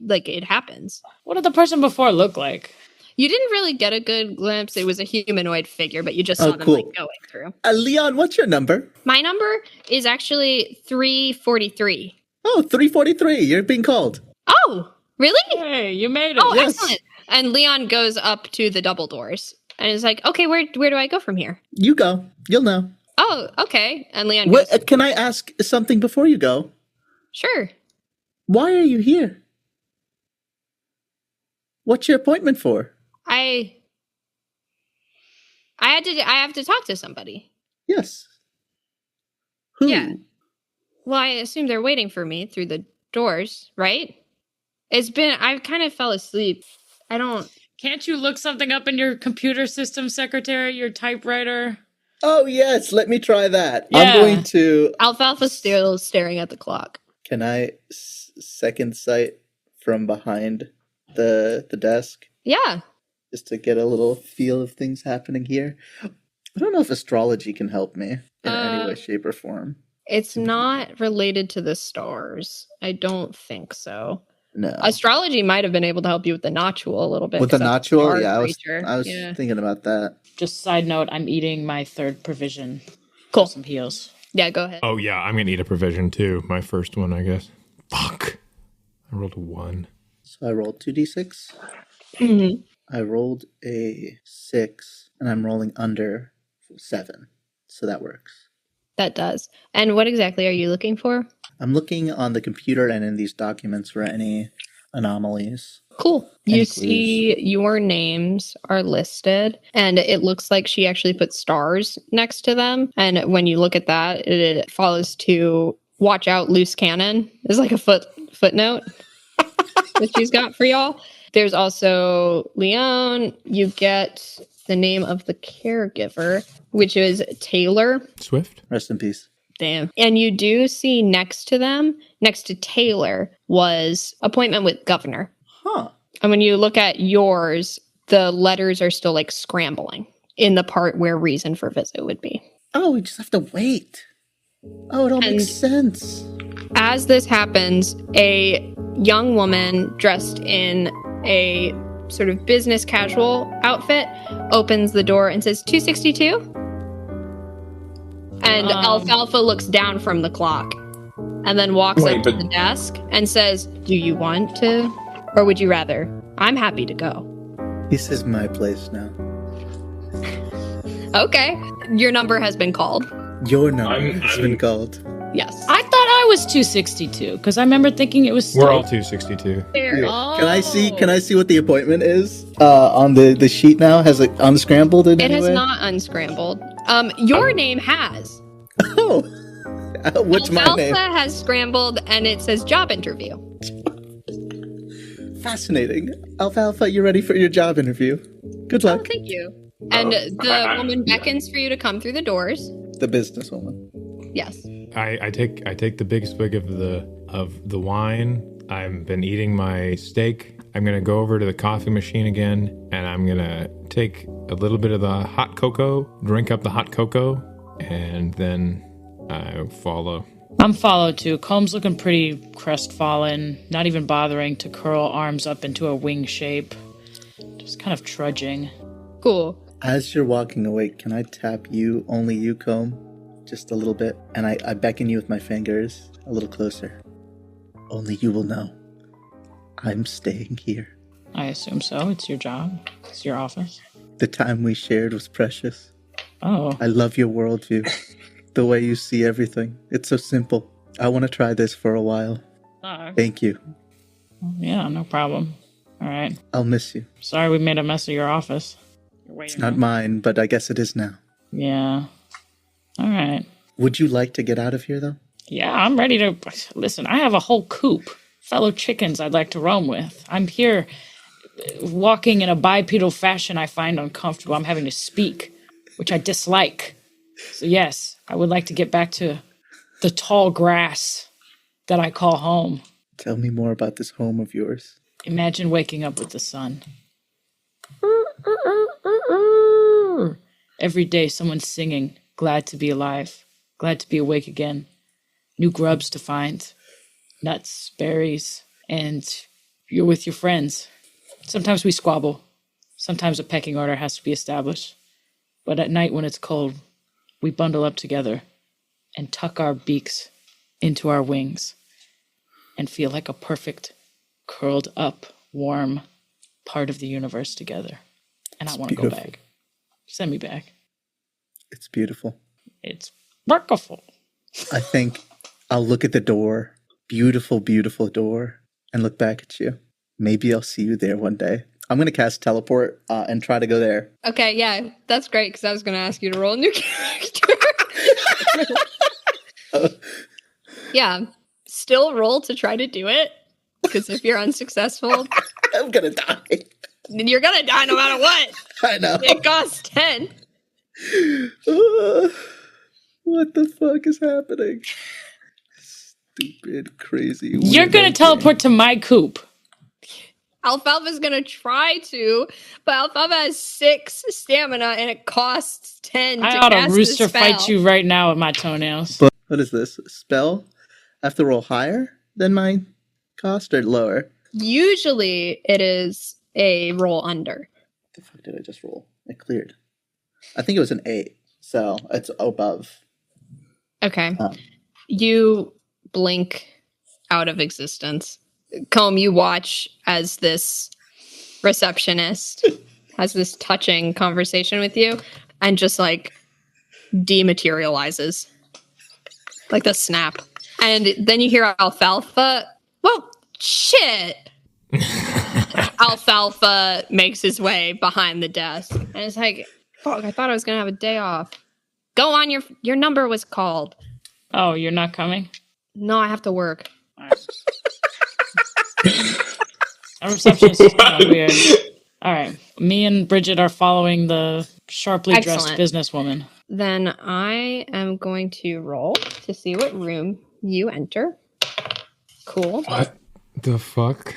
like it happens. What did the person before look like? You didn't really get a good glimpse. It was a humanoid figure, but you just Oh, saw them cool. like going through. Leon, what's your number? My number is actually 343. Oh, 343. You're being called. Oh, really? Hey, you made it. Oh, yes. excellent. And Leon goes up to the double doors and is like, okay, where do I go from here? You go. You'll know. Oh, okay. And Leon goes, What, can I ask something before you go? sure. Why are you here? What's your appointment for? I have to talk to somebody. Yes. Who? Yeah. Well, I assume they're waiting for me through the doors, right? I kind of fell asleep. I don't. Can't you look something up in your computer system, secretary, your typewriter? Oh, yes. Let me try that. Yeah. I'm going to. Alfalfa's still staring at the clock. Can I second sight from behind the desk? Yeah. Just to get a little feel of things happening here. I don't know if astrology can help me in any way, shape, or form. It's not related to the stars. I don't think so. No. Astrology might have been able to help you with the noctule a little bit. With the 'cause that's a noctule? star Yeah, creature. I was thinking about that. Just side note, I'm eating my third provision. Cool. Some heals. Yeah, go ahead. Oh, yeah, I'm going to eat a provision too. My first one, I guess. Fuck. I rolled a 1. So I rolled 2d6. Mm-hmm. I rolled a 6, and I'm rolling under 7. So that works. That does. And what exactly are you looking for? I'm looking on the computer and in these documents for any anomalies. Cool. Any You clues? see your names are listed, and it looks like she actually put stars next to them. And when you look at that, it follows to watch out, loose cannon is like a footnote that she's got for y'all. There's also Leon. You get the name of the caregiver, which is Taylor. Swift? Rest in peace. Damn. And you do see next to them, next to Taylor, was appointment with governor. Huh. And when you look at yours, the letters are still like scrambling in the part where reason for visit would be. Oh, we just have to wait. Oh, it all makes sense. As this happens, a young woman dressed in a sort of business casual outfit opens the door and says 262. And Alfalfa looks down from the clock and then walks up to the desk and says, "Do you want to, or would you rather? I'm happy to go." This is my place now. Okay. Your number has been called. Your number has been called. Yes. I thought I was 262 because I remember thinking it was. We're all 262. Here. Oh. Can I see what the appointment is? On the sheet now? Has it unscrambled in It any has way? not unscrambled. Your name has. Oh. What's my name? Alfalfa has scrambled and it says job interview. Fascinating. Alfalfa, you ready for your job interview? Good Oh, luck. thank you. And the woman beckons for you to come through the doors. The businesswoman. Yes. I take the big swig of the wine. I've been eating my steak. I'm gonna go over to the coffee machine again, and I'm gonna take a little bit of the hot cocoa, drink up the hot cocoa, and then I follow. I'm followed too. Comb's looking pretty crestfallen, not even bothering to curl arms up into a wing shape. Just kind of trudging. Cool. As you're walking away, can I tap you, only you, Comb? Just a little bit. And I beckon you with my fingers a little closer. Only you will know. I'm staying here. I assume so. It's your job. It's your office. The time we shared was precious. Oh. I love your worldview. The way you see everything. It's so simple. I want to try this for a while. Thank you. Yeah, no problem. All right. I'll miss you. Sorry we made a mess of your office. It's not mine, but I guess it is now. Yeah. All right. Would you like to get out of here, though? Yeah, I'm ready to... Listen, I have a whole coop. Fellow chickens I'd like to roam with. I'm here walking in a bipedal fashion I find uncomfortable. I'm having to speak, which I dislike. So yes, I would like to get back to the tall grass that I call home. Tell me more about this home of yours. Imagine waking up with the sun. Every day someone's singing, glad to be alive, glad to be awake again. New grubs to find, nuts, berries, and you're with your friends. Sometimes we squabble. Sometimes a pecking order has to be established. But at night when it's cold, we bundle up together and tuck our beaks into our wings and feel like a perfect, curled up, warm part of the universe together. And I want to go back. Send me back. It's beautiful. It's beautiful. I think I'll look at the door, beautiful, beautiful door, and look back at you. Maybe I'll see you there one day. I'm going to cast teleport and try to go there. Okay, yeah, that's great because I was going to ask you to roll a new character. Yeah. Still roll to try to do it. Because if you're unsuccessful, I'm gonna die. you're gonna die no matter what. I know. It costs 10. What the fuck is happening? Stupid, crazy. You're weirdo gonna game. teleport to my coop. Alfalfa's gonna try to, but Alfalfa has 6 stamina and it costs 10 I to ought to cast rooster the spell. fight you right now with my toenails. But what is this? Spell? I have to roll higher than my cost or lower? Usually it is a roll under. What the fuck did I just roll? I cleared. I think it was an 8, so it's above. Okay. Oh. You blink out of existence. Comb, you watch as this receptionist has this touching conversation with you and just like dematerializes. Like the snap. And then you hear Alfalfa. Well, shit. Alfalfa makes his way behind the desk. And it's like, fuck, I thought I was going to have a day off. Go on, your number was called. Oh, you're not coming? No, I have to work. Our receptionist is kind of weird. All right. Me and Bridget are following the sharply dressed Excellent. businesswoman. Then I am going to roll to see what room you enter. Cool. What the fuck?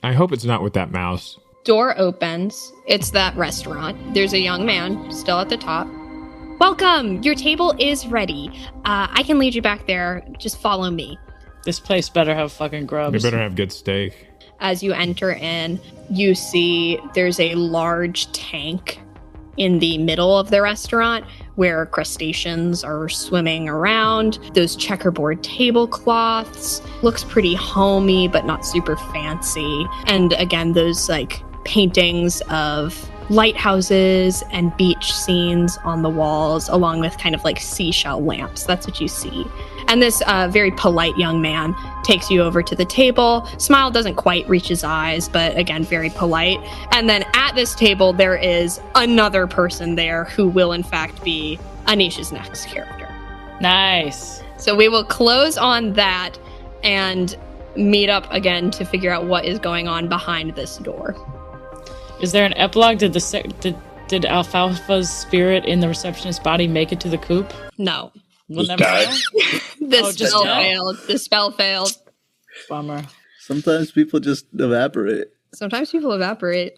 I hope it's not with that mouse. Door opens. It's that restaurant. There's a young man still at the top. Welcome. Your table is ready. I can lead you back there. Just follow me. This place better have fucking They grubs. better have good steak. As you enter in, you see there's a large tank in the middle of the restaurant where crustaceans are swimming around. Those checkerboard tablecloths. Looks pretty homey, but not super fancy. And again, those like paintings of lighthouses and beach scenes on the walls, along with kind of like seashell lamps. That's what you see. And this very polite young man takes you over to the table. Smile doesn't quite reach his eyes, but again, very polite. And then at this table, there is another person there who will, in fact, be Anisha's next character. Nice. So we will close on that and meet up again to figure out what is going on behind this door. Is there an epilogue? Did Alfalfa's spirit in the receptionist's body make it to the coop? No. We'll Just never died. know. The Oh, just spell now? failed. The spell failed. Bummer. Sometimes people just evaporate. Sometimes people evaporate.